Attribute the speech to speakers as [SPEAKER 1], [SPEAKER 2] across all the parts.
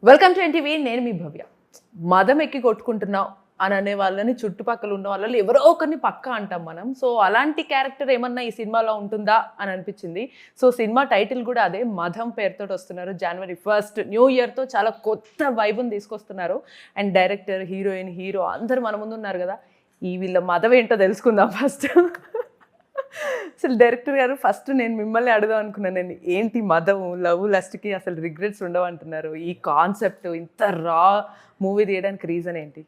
[SPEAKER 1] Welcome to NTV. నేను మీ భవ్య. మదం ఎక్కి కొట్టుకుంటున్నావు అని అనే వాళ్ళని చుట్టుపక్కల ఉన్న వాళ్ళని ఎవరో ఒకరిని పక్క అంటాం మనం. సో అలాంటి క్యారెక్టర్ ఏమన్నా ఈ సినిమాలో ఉంటుందా అని అనిపించింది. సో సినిమా టైటిల్ కూడా అదే, మదం పేరుతో వస్తున్నారు. January 1st న్యూ ఇయర్తో చాలా కొత్త వైబుని తీసుకొస్తున్నారు. అండ్ డైరెక్టర్, హీరోయిన్, హీరో అందరు మన ముందు ఉన్నారు కదా. ఈ వీళ్ళ మదం ఏంటో తెలుసుకుందాం ఫస్ట్. అసలు డైరెక్టర్ గారు, ఫస్ట్ నేను మిమ్మల్ని అడుగుదాం అనుకున్నాను. నేను ఏంటి మదం, లవ్ లస్ట్కి అసలు రిగ్రెట్స్ ఉండవు అంటున్నారు. ఈ కాన్సెప్ట్ ఇంత రా మూవీ తీయడానికి రీజన్ ఏంటి?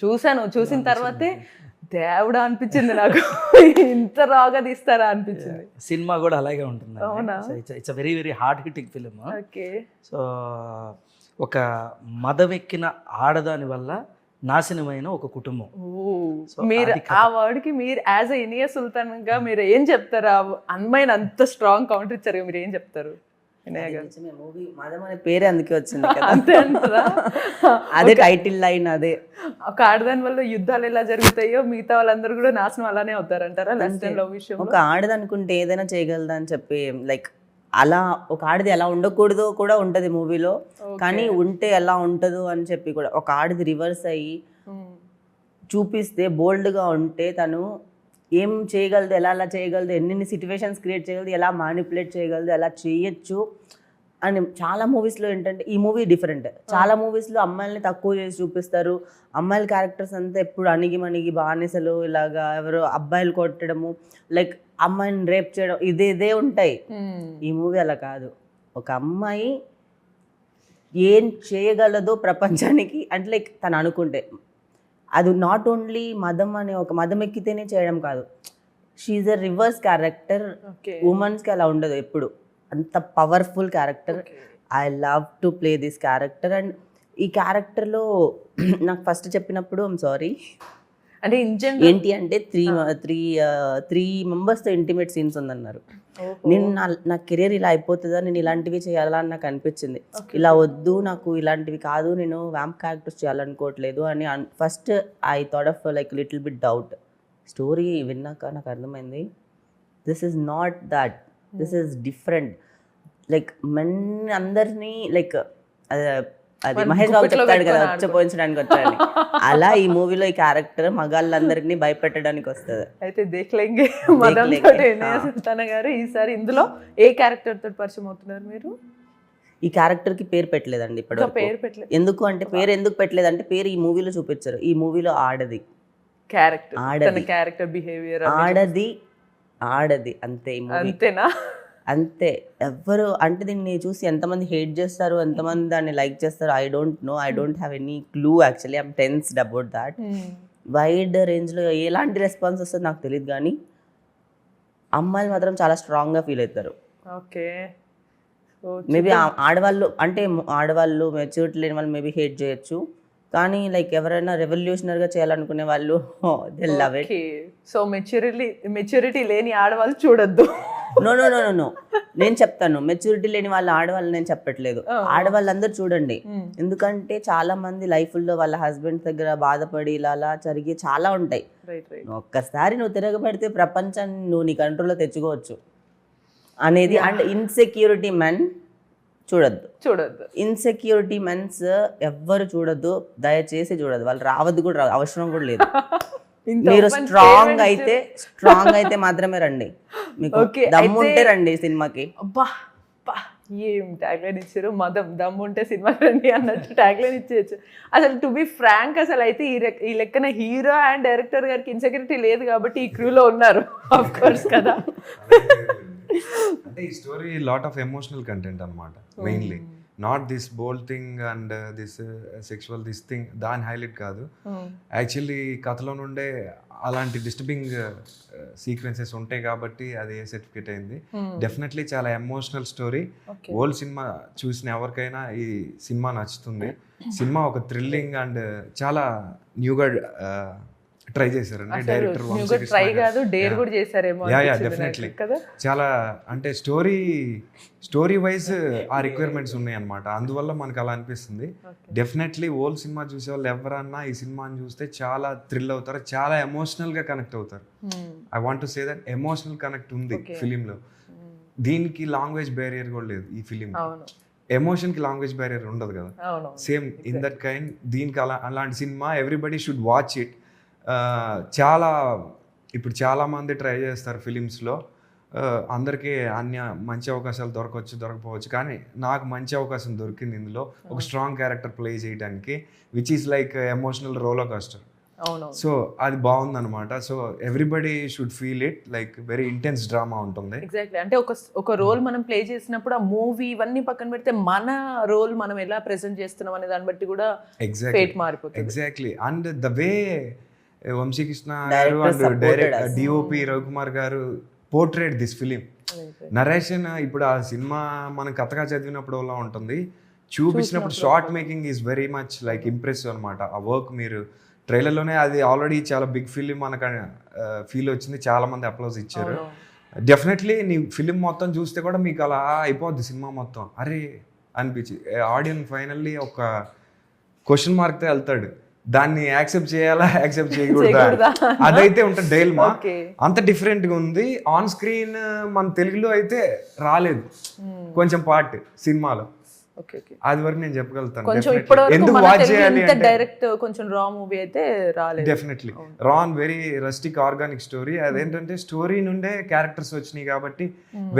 [SPEAKER 1] చూశాను, చూసిన తర్వాతే దేవుడా అనిపించింది నాకు. ఇంత రాగా తీస్తారా అనిపించింది.
[SPEAKER 2] సినిమా కూడా అలాగే ఉంటుంది.
[SPEAKER 1] అవునా?
[SPEAKER 2] It's very very hard hitting film.
[SPEAKER 1] Okay.
[SPEAKER 2] So ఒక మదవెక్కిన ఆడదాని వల్ల నాశనమైన ఒక కుటుంబం.
[SPEAKER 1] మీరు ఆ వర్డ్కి మీరు యాజ్ ఎ ఇనియా సుల్తాన్ గా మీరు ఏం చెప్తారు? ఆ అమ్మాయిని అంత స్ట్రాంగ్ కౌంటర్ ఇచ్చారు, మీరు ఏం చెప్తారు?
[SPEAKER 3] మూవీ మదం అనే పేరే అందుకే వచ్చింది కదా.
[SPEAKER 1] అంతే అంటారా?
[SPEAKER 3] అదే టైటిల్ లైన్. అదే
[SPEAKER 1] ఒక ఆడదాని వల్ల యుద్ధాలు ఎలా జరుగుతాయో మిగతా వాళ్ళందరూ కూడా నాశనం అలానే అవుతారంటారా? లెస్ దెన్ లవ్ విషయం
[SPEAKER 3] ఒక ఆడదనుకుంటే ఏదైనా చేయగలదా అని చెప్పి, లైక్ అలా ఒక ఆడది ఎలా ఉండకూడదో కూడా ఉంటది మూవీలో, కానీ ఉంటే ఎలా ఉంటుందో అని చెప్పి కూడా ఒక ఆడది రివర్స్ అయ్యి చూపిస్తే, బోల్డ్గా ఉంటే తను ఏం చేయగలదు, ఎలా చేయగలదు, ఎన్ని సిచ్యువేషన్స్ క్రియేట్ చేయగలదు, ఎలా మానిపులేట్ చేయగలదు, ఎలా చేయొచ్చు అని. చాలా మూవీస్లో ఏంటంటే, ఈ మూవీ డిఫరెంట్. చాలా మూవీస్లో అమ్మాయిల్ని తక్కువ చేసి చూపిస్తారు. అమ్మాయిల క్యారెక్టర్స్ అంతా ఎప్పుడు అణిగి బానిసలు, ఇలాగా ఎవరో అబ్బాయిలు కొట్టడము, లైక్ అమ్మాయిని రేప్ చేయడం, ఇదే ఉంటాయి. ఈ మూవీ అలా కాదు. ఒక అమ్మాయి ఏం చేయగలదో ప్రపంచానికి అంటే, లైక్ తను అనుకుంటే, అది నాట్ ఓన్లీ మదం అనే ఒక మదం ఎక్కితేనే చేయడం కాదు. She's a reverse character. ఉమెన్స్కి అలా ఉండదు ఎప్పుడు. అంత powerful character. I love to play this character. And ఈ క్యారెక్టర్లో నాకు ఫస్ట్ చెప్పినప్పుడు ఐమ్ సారీ
[SPEAKER 1] అంటే
[SPEAKER 3] ఏంటి అంటే త్రీ మెంబర్స్తో ఇంటిమేట్ సీన్స్ ఉందన్నారు. నేను నా కెరీర్ ఇలా అయిపోతుందా, నేను ఇలాంటివి చేయాలా అని నాకు అనిపించింది. ఇలా వద్దు, నాకు ఇలాంటివి కాదు, నేను వ్యాంప్ క్యారెక్టర్స్ చేయాలనుకోవట్లేదు అని first I thought of like little bit doubt. Story విన్నాక నాకు అర్థమైంది, this is not that, this is different. Like men అందరినీ లైక్ అది మహేష్ బాబు చెప్తాడు కదా, వచ్చపోయించడానికి వచ్చాడని, అలా ఈ మూవీలో ఈ క్యారెక్టర్ మగాళ్ళందరినీ భయపెట్టడానికి వస్తుంది.
[SPEAKER 1] అయితే దేఖ్లేంగే మదం తోటి సుల్తానా గారు ఈసారి ఇందులో ఏ క్యారెక్టర్ తోటి పరిచయం అవుతున్నారు మీరు?
[SPEAKER 3] ఈ క్యారెక్టర్ కి పేరు పెట్టలేదండి ఇప్పుడు.
[SPEAKER 1] పేరు పెట్టలేదు.
[SPEAKER 3] ఎందుకు అంటే, పేరు ఎందుకు పెట్టలేదంటే, పేరు ఈ మూవీలో చూపించారు. ఈ మూవీలో ఆడది
[SPEAKER 1] క్యారెక్టర్ బిహేవియర్
[SPEAKER 3] ఆడది అంతే. ఈ మూవీ
[SPEAKER 1] అంతేనా?
[SPEAKER 3] అంతే. ఎవ్వరు అంటే దీన్ని చూసి ఎంతమంది హేట్ చేస్తారు, ఎంతమంది దాన్ని లైక్ చేస్తారు, I don't know. I don't have any clue actually. I'm tensed about that. Wide రేంజ్లో ఎలాంటి రెస్పాన్స్ వస్తుందో నాకు తెలియదు, కానీ అమ్మాయిలు మాత్రం చాలా స్ట్రాంగ్గా ఫీల్ అవుతారు.
[SPEAKER 1] ఓకే.
[SPEAKER 3] మేబీ ఆడవాళ్ళు మెచ్యూరిటీ లేని వాళ్ళు మేబీ హేట్ చేయొచ్చు, కానీ లైక్ ఎవరైనా రెవల్యూషనరీగా చేయాలనుకునే వాళ్ళు they love it.
[SPEAKER 1] So maturity లేని ఆడవాళ్ళు చూడొద్దు.
[SPEAKER 3] నో, నేను చెప్తాను, మెచ్యూరిటీ లేని వాళ్ళ ఆడవాళ్ళు నేను చెప్పట్లేదు. ఆడవాళ్ళందరూ చూడండి. ఎందుకంటే చాలా మంది లైఫ్లో వాళ్ళ హస్బెండ్ దగ్గర బాధపడి ఇలా జరిగి చాలా ఉంటాయి. ఒక్కసారి నువ్వు తిరగబడితే ప్రపంచాన్ని నువ్వు నీ కంట్రోల్లో తెచ్చుకోవచ్చు అనేది. అండ్ ఇన్సెక్యూరిటీ మెన్ చూడొద్దు. ఇన్సెక్యూరిటీ మెన్స్ ఎవ్వరు చూడొద్దు, దయచేసి చూడదు. వాళ్ళు రావద్దు కూడా, అవసరం కూడా లేదు. మీరు స్ట్రాంగ్ అయితే మాత్రమే రండి. మీకు దమ్ముంటే రండి సినిమాకి.
[SPEAKER 1] అబ్బా ఏం ట్యాగ్లైన్ ఇచ్చారు, మదం దమ్ముంటే సినిమాకి రండి అన్నట్టు ట్యాగ్లైన్ ఇచ్చేయచ్చు. అసలు టు బి ఫ్రాంక్, అసలు అయితే ఈ లెక్కన హీరో అండ్ డైరెక్టర్ గారికి ఇన్సెక్యూరిటీ లేదు కాబట్టి ఈ క్రూలో ఉన్నారు, ఆఫ్ కోర్స్ కదా.
[SPEAKER 4] అంటే ఈ story lot of emotional content అనమాట. Mainly not this bold thing and this sexual this thing, దాని హైలైట్ కాదు. యాక్చువల్లీ కథలో నుండే అలాంటి డిస్టర్బింగ్ సీక్వెన్సెస్ ఉంటాయి కాబట్టి అది సర్టిఫికేట్ అయింది. డెఫినెట్లీ చాలా ఎమోషనల్ స్టోరీ. ఓల్డ్ సినిమా చూసిన ఎవరికైనా ఈ సినిమా నచ్చుతుంది. సినిమా ఒక థ్రిల్లింగ్ అండ్ చాలా న్యూగా ట్రై చేశారండి డైరెక్టర్. డెఫినెట్లీ చాలా అంటే స్టోరీ వైజ్ ఆ రిక్వైర్మెంట్స్ ఉన్నాయి అనమాట. అందువల్ల మనకు అలా అనిపిస్తుంది. డెఫినెట్లీ ఓల్డ్ సినిమా చూసే వాళ్ళు ఎవరన్నా ఈ సినిమాని చూస్తే చాలా థ్రిల్ అవుతారు, చాలా ఎమోషనల్ గా కనెక్ట్ అవుతారు. I want to say that emotional connect ఉంది ఫిలింలో. దీనికి లాంగ్వేజ్ బ్యారియర్ కూడా లేదు ఈ ఫిలిం. ఎమోషన్కి లాంగ్వేజ్ బ్యారియర్ ఉండదు కదా,
[SPEAKER 1] అవును.
[SPEAKER 4] సేమ్ ఇన్ దట్ కైండ్ దీనికి అలాంటి cinema everybody should watch it. చాలా ఇప్పుడు చాలామంది ట్రై చేస్తారు ఫిలిమ్స్లో, అందరికీ మంచి అవకాశాలు దొరకపోవచ్చు, కానీ నాకు మంచి అవకాశం దొరికింది ఇందులో ఒక స్ట్రాంగ్ క్యారెక్టర్ ప్లే చేయడానికి, which is like emotional roller coaster.
[SPEAKER 1] అవును.
[SPEAKER 4] సో అది బాగుందన్నమాట. So everybody should feel it, like very intense drama ఉంటుంది.
[SPEAKER 1] ఎగ్జాక్ట్లీ. అంటే ఒక రోల్ మనం ప్లే చేసినప్పుడు ఆ మూవీ ఇవన్నీ పక్కన పెడితే మన రోల్ మనం ఎలా ప్రెజెంట్ చేస్తున్నాం అనే దాన్ని బట్టి కూడా ఫేట్ మారిపోతుంది.
[SPEAKER 4] Exactly. And the way Vamsikrishna గారు అండ్ డైరెక్టర్ డిఓపి రవికుమార్ గారు పోర్ట్రేట్ దిస్ ఫిలిం, నరేషన్ ఇప్పుడు ఆ సినిమా మనం కథగా చదివినప్పుడు అలా ఉంటుంది, చూపించినప్పుడు short making is very much like impressive అనమాట. ఆ వర్క్ మీరు ట్రైలర్లోనే అది ఆల్రెడీ చాలా బిగ్ ఫిలిం మనకు ఫీల్ వచ్చింది, చాలా మంది అప్లోజ్ ఇచ్చారు. డెఫినెట్లీ నీ ఫిలిం మొత్తం చూస్తే కూడా మీకు అలా అయిపోద్ది సినిమా మొత్తం, అరే అనిపించి ఆడియన్స్ ఫైనల్లీ ఒక క్వశ్చన్ మార్క్తో వెళ్తాడు, దాన్ని యాక్సెప్ట్ చేయాలా యాక్సెప్ట్ చేయకూడదా అదైతే ఉంటుంది డైల్మా. అంత డిఫరెంట్గా ఉంది. ఆన్ స్క్రీన్ మన తెలుగులో అయితే రాలేదు కొంచెం పార్ట్ సినిమాలో, అది వరకు నేను చెప్పగలుగుతాను. ఎందుకు వాచ్ చేయాలి అంటే
[SPEAKER 1] డైరెక్ట్ కొంచెం రా మూవీ అయితే రాలేదు.
[SPEAKER 4] డెఫినెట్లీ రా and very rustic organic story. అదేంటంటే స్టోరీ నుండే క్యారెక్టర్స్ వచ్చినాయి కాబట్టి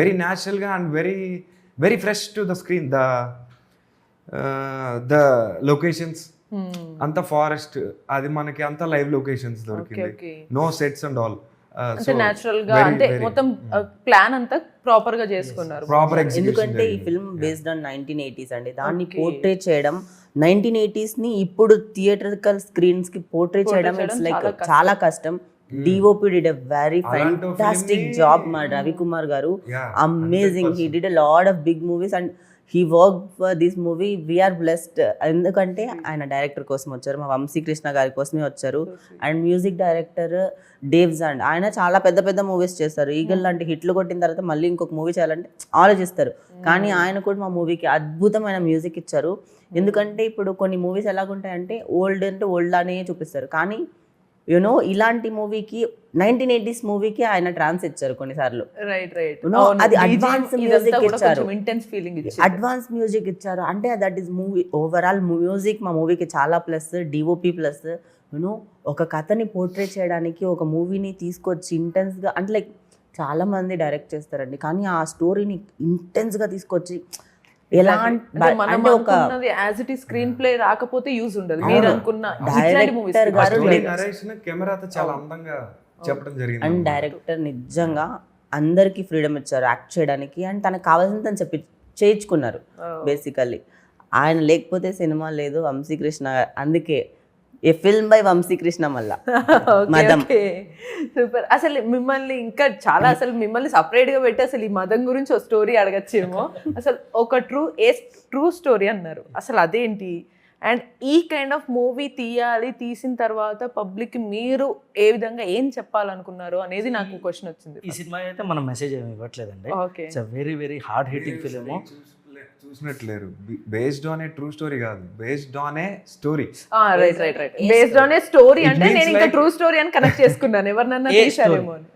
[SPEAKER 4] వెరీ న్యాచురల్ గా and very very fresh to the screen. The locations అంతా ఫారెస్ట్, అది మనకి అంతా లైవ్ లొకేషన్స్ దొరికింది, నో సెట్స్ అండ్ ఆల్.
[SPEAKER 1] అంటే నేచురల్ గా అంటే మొత్తం ప్లాన్ అంతా ప్రాపర్ గా చేసుకున్నారు.
[SPEAKER 3] ఎందుకంటే ఈ ఫిల్మ్ బేస్డ్ ఆన్ 1980s అండి, దాన్ని పోర్ట్రేట్ చేయడం 1980s ని ఇప్పుడు థియేట్రికల్ స్క్రీన్స్ కి పోర్ట్రేట్ చేయడం ఇట్స్ లైక్ చాలా కష్టం. DOP did a very fantastic job. మా రవికుమార్ గారు amazing, he did a lot of big movies and he work for this movie. We are blessed, ఎందుకంటే ఆయన డైరెక్టర్ కోసం వచ్చారు, మా వంశీకృష్ణ గారి కోసమే వచ్చారు. అండ్ మ్యూజిక్ డైరెక్టర్ డేవ్స్ అండ్ ఆయన చాలా పెద్ద పెద్ద మూవీస్ చేస్తారు. ఈగల్ లాంటి హిట్లు కొట్టిన తర్వాత మళ్ళీ ఇంకొక మూవీ చేయాలంటే ఆలోచిస్తారు, కానీ ఆయన కూడా మా మూవీకి అద్భుతమైన మ్యూజిక్ ఇచ్చారు. ఎందుకంటే ఇప్పుడు కొన్ని మూవీస్ ఎలాగుంటాయంటే ఓల్డ్ అంటే ఓల్డ్ అనే చూపిస్తారు, కానీ యూనో ఇలాంటి మూవీకి 1980s మూవీకి ఆయన ట్రాన్స్ ఇచ్చారు కొన్నిసార్లు. అది అడ్వాన్స్ మ్యూజిక్ ఇచ్చారు, అడ్వాన్స్ మ్యూజిక్ ఇచ్చారు. అంటే that is movie overall music మా మూవీకి చాలా ప్లస్, డిఓపి ప్లస్. యూనో ఒక కథని పోర్ట్రేట్ చేయడానికి ఒక మూవీని తీసుకొచ్చి ఇంటెన్స్గా, అంటే లైక్ చాలా మంది డైరెక్ట్ చేస్తారండి, కానీ ఆ స్టోరీని ఇంటెన్స్గా తీసుకొచ్చి ఎలా అంటే ఒక
[SPEAKER 1] స్క్రీన్ ప్లే రాకపోతే యూజ్ ఉండదు.
[SPEAKER 3] డైరెక్టర్ గారు
[SPEAKER 4] కెమెరాతో చాలా అందంగా చెప్పడం జరిగింది.
[SPEAKER 3] అండ్ డైరెక్టర్ నిజంగా అందరికి ఫ్రీడమ్ ఇచ్చారు యాక్ట్ చేయడానికి, అండ్ తనకు కావాల్సింది తను చేయించుకున్నారు బేసికల్లీ. ఆయన లేకపోతే సినిమా లేదు. వంశీకృష్ణ, అందుకే ఏ ఫిల్మ్ బై వంశీకృష్ణ మళ్ళా మదం.
[SPEAKER 1] సూపర్. అసలు మిమ్మల్ని ఇంకా చాలా అసలు మిమ్మల్ని సపరేట్ గా పెట్టి అసలు ఈ మదం గురించి ఒక స్టోరీ అడగచ్చేమో. అసలు ఒక ట్రూ స్టోరీ అన్నారు, అసలు అదేంటి? అండ్ ఈ కైండ్ ఆఫ్ మూవీ తీసిన తర్వాత పబ్లిక్ మీరు ఏ విధంగా ఏం చెప్పాలనుకున్నారు అనేది నాకు క్వశ్చన్ వచ్చింది.
[SPEAKER 2] ఈ సినిమా అయితే మనం మెసేజ్ ఏమి ఇవ్వట్లేదండి, it's very very hard hitting film.
[SPEAKER 4] చూసినట్లేరు, based on a true story కాదు, based on a story.
[SPEAKER 1] Right based on a story అంటే నేను ఇంకా ట్రూ స్టోరీ అని కనెక్ట్ చేసుకున్నాను, ఎవరినన్నా తీశారేమో అని.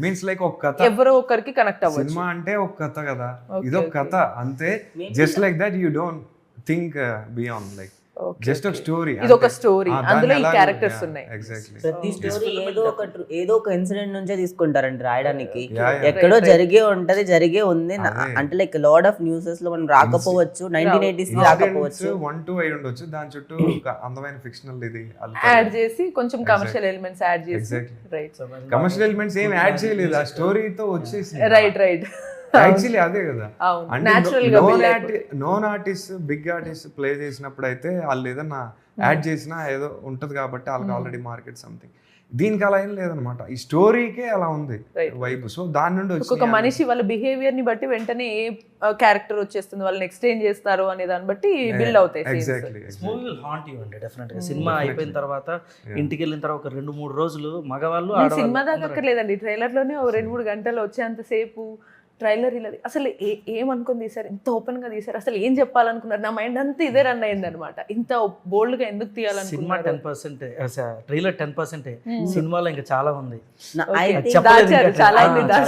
[SPEAKER 4] మీన్స్ లైక్ ఒక కథ,
[SPEAKER 1] ఎవరో ఒకరికి కనెక్ట్ అవ్వచ్చు.
[SPEAKER 4] సినిమా అంటే ఒక కథ కదా, ఇదొక కథ అంతే. Just like that you don't think beyond, like just ఒక స్టోరీ.
[SPEAKER 1] ఇది ఒక స్టోరీ, అందులో ఈ క్యారెక్టర్స్ ఉన్నాయి.
[SPEAKER 3] ప్రతి స్టోరీ ఏదో ఒక ఇన్సిడెంట్ నుంచే తీసుకుంటారండి రాయడానికి. ఎక్కడో జరిగే ఉంటది, జరిగే ఉంది అంటే లైక్ లాట్ ఆఫ్ న్యూసెస్ లో మనం రాకపోవచ్చు, 1980s రాకపోవచ్చు,
[SPEAKER 4] 1-2 అయి ఉండొచ్చు, దాని చుట్టూ అందమైన ఫిక్షనల్ ఇది
[SPEAKER 1] యాడ్ చేసి కొంచెం కమర్షియల్ ఎలిమెంట్స్ యాడ్ చేసి. రైట్,
[SPEAKER 4] కమర్షియల్ ఎలిమెంట్స్ ఏం యాడ్ చేయలేదు, ఆ స్టోరీతో వచ్చేసి.
[SPEAKER 1] రైట్
[SPEAKER 4] యాక్చువల్లీ అదే కదా. Known artist big artist play చేసినప్పుడు అయితే వాళ్ళు ఏదన్నా యాడ్ చేసినా ఏదో ఉంటది కాబట్టి వాళ్ళకి ఆల్రెడీ మార్కెట్ సంథింగ్. దీనికి అలా ఏం లేదనమాట, ఈ స్టోరీకే అలా ఉంది వైబ్. సో దాని నుండి
[SPEAKER 1] ఒక మనిషి వాళ్ళ బిహేవియర్ ని బట్టి వెంటనే ఏ క్యారెక్టర్ వచ్చేస్తుంది, వాళ్ళు నెక్స్ట్ ఏం చేస్తారు అనే దాన్ని బట్టి బిల్డ్ అవుతాయి.
[SPEAKER 2] మూవీ విల్ హాంట్ యు అండి డెఫినెట్ గా. సినిమా అయిపోయిన తర్వాత ఇంటికి వెళ్ళిన తర్వాత ఒక 2-3 రోజులు మగవాళ్ళు
[SPEAKER 1] సినిమా దాకా అక్కర్లేదండి, ట్రైలర్ లోనే 2-3 గంటలు వచ్చేంత సేపు ట్రైలర్ ఇలా అసలు ఏమనుకుని తీసారు, ఇంత ఓపెన్ గా తీసారు, అసలు ఏం చెప్పాలనుకున్నారు? నా మైండ్ అంతా ఇదే రన్ అయింది అనమాట. ఇంత బోల్డ్ గా ఎందుకు తీయాలనుకున్నారు?
[SPEAKER 2] సినిమా 10%, ట్రైలర్ 10%, సినిమాలో ఇంకా చాలా ఉంది.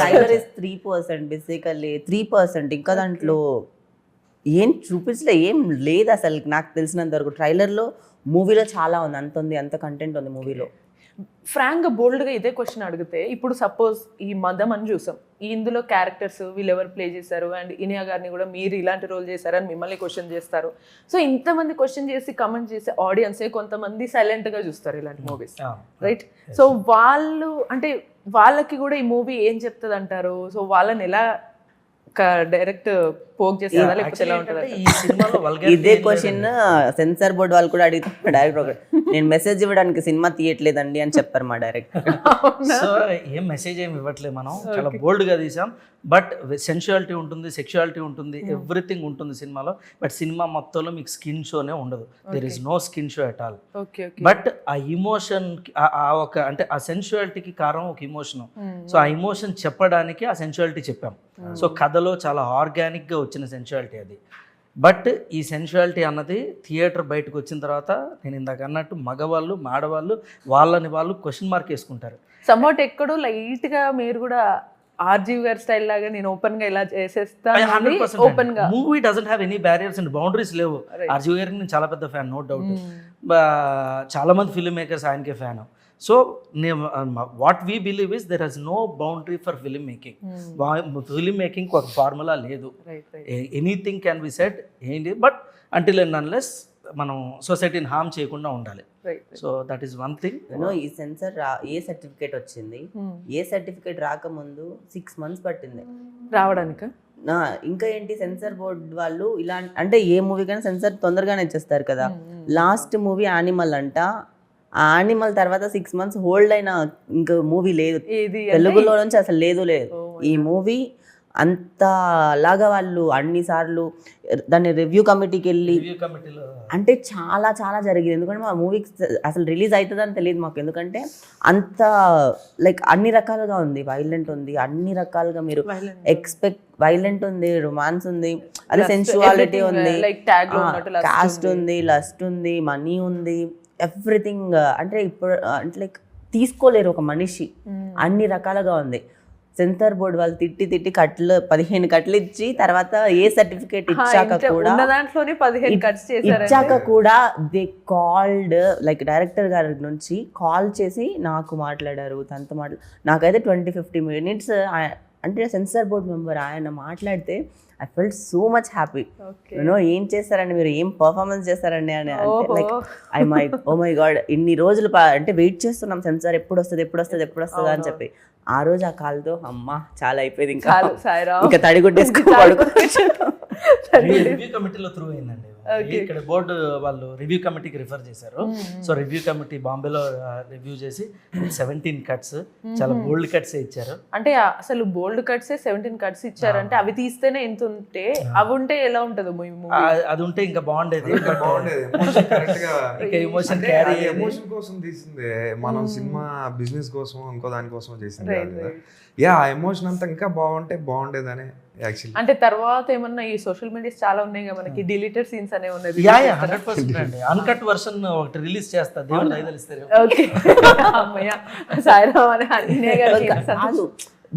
[SPEAKER 3] Trailer is 3% basically 3%. ఇంకా దాంట్లో ఏం చూపించలే, ఏం లేదు అసలు నాకు తెలిసినంత వరకు. ట్రైలర్లో మూవీలో చాలా ఉంది, అంత ఉంది, అంత కంటెంట్ ఉంది మూవీలో.
[SPEAKER 1] ఫ్రాంక్గా బోల్డ్గా ఇదే క్వశ్చన్ అడిగితే, ఇప్పుడు సపోజ్ ఈ మదం అని చూసాం, ఈ ఇందులో క్యారెక్టర్స్ వీళ్ళు ఎవరు ప్లే చేశారు, అండ్ ఇనియా గారిని కూడా మీరు ఇలాంటి రోల్ చేశారని మిమ్మల్ని క్వశ్చన్ చేస్తారు. సో ఇంతమంది క్వశ్చన్ చేసి కమెంట్ చేసే ఆడియన్సే కొంతమంది సైలెంట్గా చూస్తారు ఇలాంటి మూవీస్, రైట్? సో వాళ్ళు అంటే వాళ్ళకి కూడా ఈ మూవీ ఏం చెప్తుంది అంటారు? సో వాళ్ళని ఎలా డైరెక్ట్ పోక్ చేస్తారా, లేకపోతే ఎలా ఉంటుంది?
[SPEAKER 2] ఈ సినిమాలో
[SPEAKER 3] ఇదే క్వశ్చన్ సెన్సార్ బోర్డ్ వాళ్ళు కూడా అడిగితే డైరెక్టర్ నేను మెసేజ్ ఇవ్వడానికి సినిమా తీయట్లేదండి అని చెప్పారు మా డైరెక్టర్.
[SPEAKER 2] సో ఏం మెసేజ్ ఏమి ఇవ్వట్లేదు, మనం చాలా బోల్డ్గా తీసాం. బట్ సెన్షువాలిటీ ఉంటుంది, సెక్షువాలిటీ ఉంటుంది, ఎవ్రీథింగ్ ఉంటుంది సినిమాలో. బట్ సినిమా మొత్తంలో మీకు స్కిన్ షోనే ఉండదు. There is no skin show at all. But ఆ ఇమోషన్, ఆ ఒక అంటే ఆ సెన్షువాలిటీకి కారణం ఒక ఇమోషన్. సో ఆ ఇమోషన్ చెప్పడానికి ఆ సెన్షువాలిటీ చెప్పాం. సో కథలో చాలా ఆర్గానిక్గా వచ్చిన సెన్షువాలిటీ అది. బట్ ఈ సెన్షువాలిటీ అన్నది థియేటర్ బయటకు వచ్చిన తర్వాత నేను ఇందాక అన్నట్టు మగవాళ్ళు ఆడవాళ్ళు వాళ్ళని వాళ్ళు క్వశ్చన్ మార్క్ వేసుకుంటారు.
[SPEAKER 1] సమ్వాట్ ఎక్కడో లైట్ గా మీరు కూడా ఆర్జీవి గారి స్టైల్ లాగా నేను ఓపెన్ గా ఇలా చేసేస్తాను, ఓపెన్ గా.
[SPEAKER 2] Movie doesn't have any barriers and boundaries లేవు. ఆర్జీవి గారికి నేను చాలా పెద్ద ఫ్యాన్, నో డౌట్. చాలా మంది ఫిల్మ్ మేకర్స్ ఆయనకే fan. So what we believe is there has no boundary for film making. Film making ఒక ఫార్ములా లేదు, ఎనీథింగ్ క్యాన్ బి సెడ్ ఏంటి. బట్ అంటిల్ అండ్ అన్లెస్ మనం సొసైటీని హార్మ్ చేయకుండా ఉండాలి. So that is one thing.
[SPEAKER 3] ఈ censor A certificate వచ్చింది, A certificate రాకముందు 6 months పట్టింది
[SPEAKER 1] రావడానికి.
[SPEAKER 3] ఇంకా ఏంటి సెన్సార్ బోర్డ్ వాళ్ళు ఇలా అంటే ఏ మూవీకైనా సెన్సార్ తొందరగానే ఇచ్చేస్తారు కదా. లాస్ట్ మూవీ యానిమల్ అంట, ఆ యానిమల్ తర్వాత 6 months హోల్డ్ అయిన ఇంకా మూవీ లేదు తెలుగులో నుంచి అసలు లేదు. ఈ మూవీ అంతలాగా వాళ్ళు అన్నిసార్లు దాన్ని రివ్యూ కమిటీకి వెళ్ళి అంటే చాలా చాలా జరిగింది. ఎందుకంటే మా మూవీ అసలు రిలీజ్ అవుతుందని తెలియదు మాకు, ఎందుకంటే అంత లైక్ అన్ని రకాలుగా ఉంది, వైలెంట్ ఉంది, అన్ని రకాలుగా మీరు ఎక్స్పెక్ట్ వైలెంట్ ఉంది, రొమాన్స్ ఉంది, అదే సెన్సువాలిటీ ఉంది, కాస్ట్ ఉంది, లస్ట్ ఉంది, మనీ ఉంది, ఎవ్రీథింగ్. అంటే ఇప్పుడు అంటే లైక్ తీసుకోలేరు ఒక మనిషి, అన్ని రకాలుగా ఉంది. సెన్సార్ బోర్డ్ వాళ్ళు తిట్టి 15 కట్లు ఇచ్చి తర్వాత ఏ సర్టిఫికేట్ ఇచ్చాక కూడా దే కాల్డ్ లైక్ డైరెక్టర్ గారి నుంచి కాల్ చేసి నాకు మాట్లాడారు, తనతో నాకైతే 20-50 minutes అంటే సెన్సార్ బోర్డ్ మెంబర్ ఆయన మాట్లాడితే I felt so much happy. ఏం చేస్తారండి మీరు, ఏం పర్ఫార్మెన్స్ చేస్తారండి అని అంటే లైక్ ఓ మై గాడ్ ఇన్ని రోజులు అంటే వెయిట్ చేస్తున్నాం సెన్సార్ ఎప్పుడు వస్తుంది అని చెప్పి. ఆ రోజు ఆ కాల్తో అమ్మ చాలా అయిపోయింది, ఇంకా తడిగుడ్డేసుకుని
[SPEAKER 2] రివ్యూ కమిటీలో త్రూ అయిందండి. ఇక్కడ బోర్డు వాళ్ళు రివ్యూ కమిటీకి రిఫర్ చేశారు. సో రివ్యూ కమిటీ బాంబేలో రివ్యూ చేసి 17 cuts చాలా బోల్డ్ కట్స్ ఇచ్చారు.
[SPEAKER 1] అంటే అసలు బోల్డ్ కట్స్ 17 cuts ఇచ్చారంటే అవి తీస్తేనే ఎంత ఉంటే అవి ఉంటే ఎలా ఉంటుందో
[SPEAKER 2] అది ఉంటే ఇంకా బాగుండేది.
[SPEAKER 4] ఎమోషన్ కోసం తీసింది, మనం సినిమా బిజినెస్ కోసం ఇంకో దానికోసం చేసింది. యా ఆ ఎమోషన్ అంతా ఇంకా బాగుండేదని యాక్చువల్లీ.
[SPEAKER 1] అంటే తర్వాత ఏమన్నా ఈ సోషల్ మీడియాస్ చాలా ఉన్నాయి కదా మనకి, డిలీటెడ్ సీన్స్ అనే ఉన్నది.
[SPEAKER 2] 100% అన్కట్ వర్షన్ ఒకటి రిలీజ్ చేస్తా, దేవుడు దయదలిస్తారు.
[SPEAKER 1] ఓకే అమ్మయ్య సాయిరామ్ అని అన్నే గారు.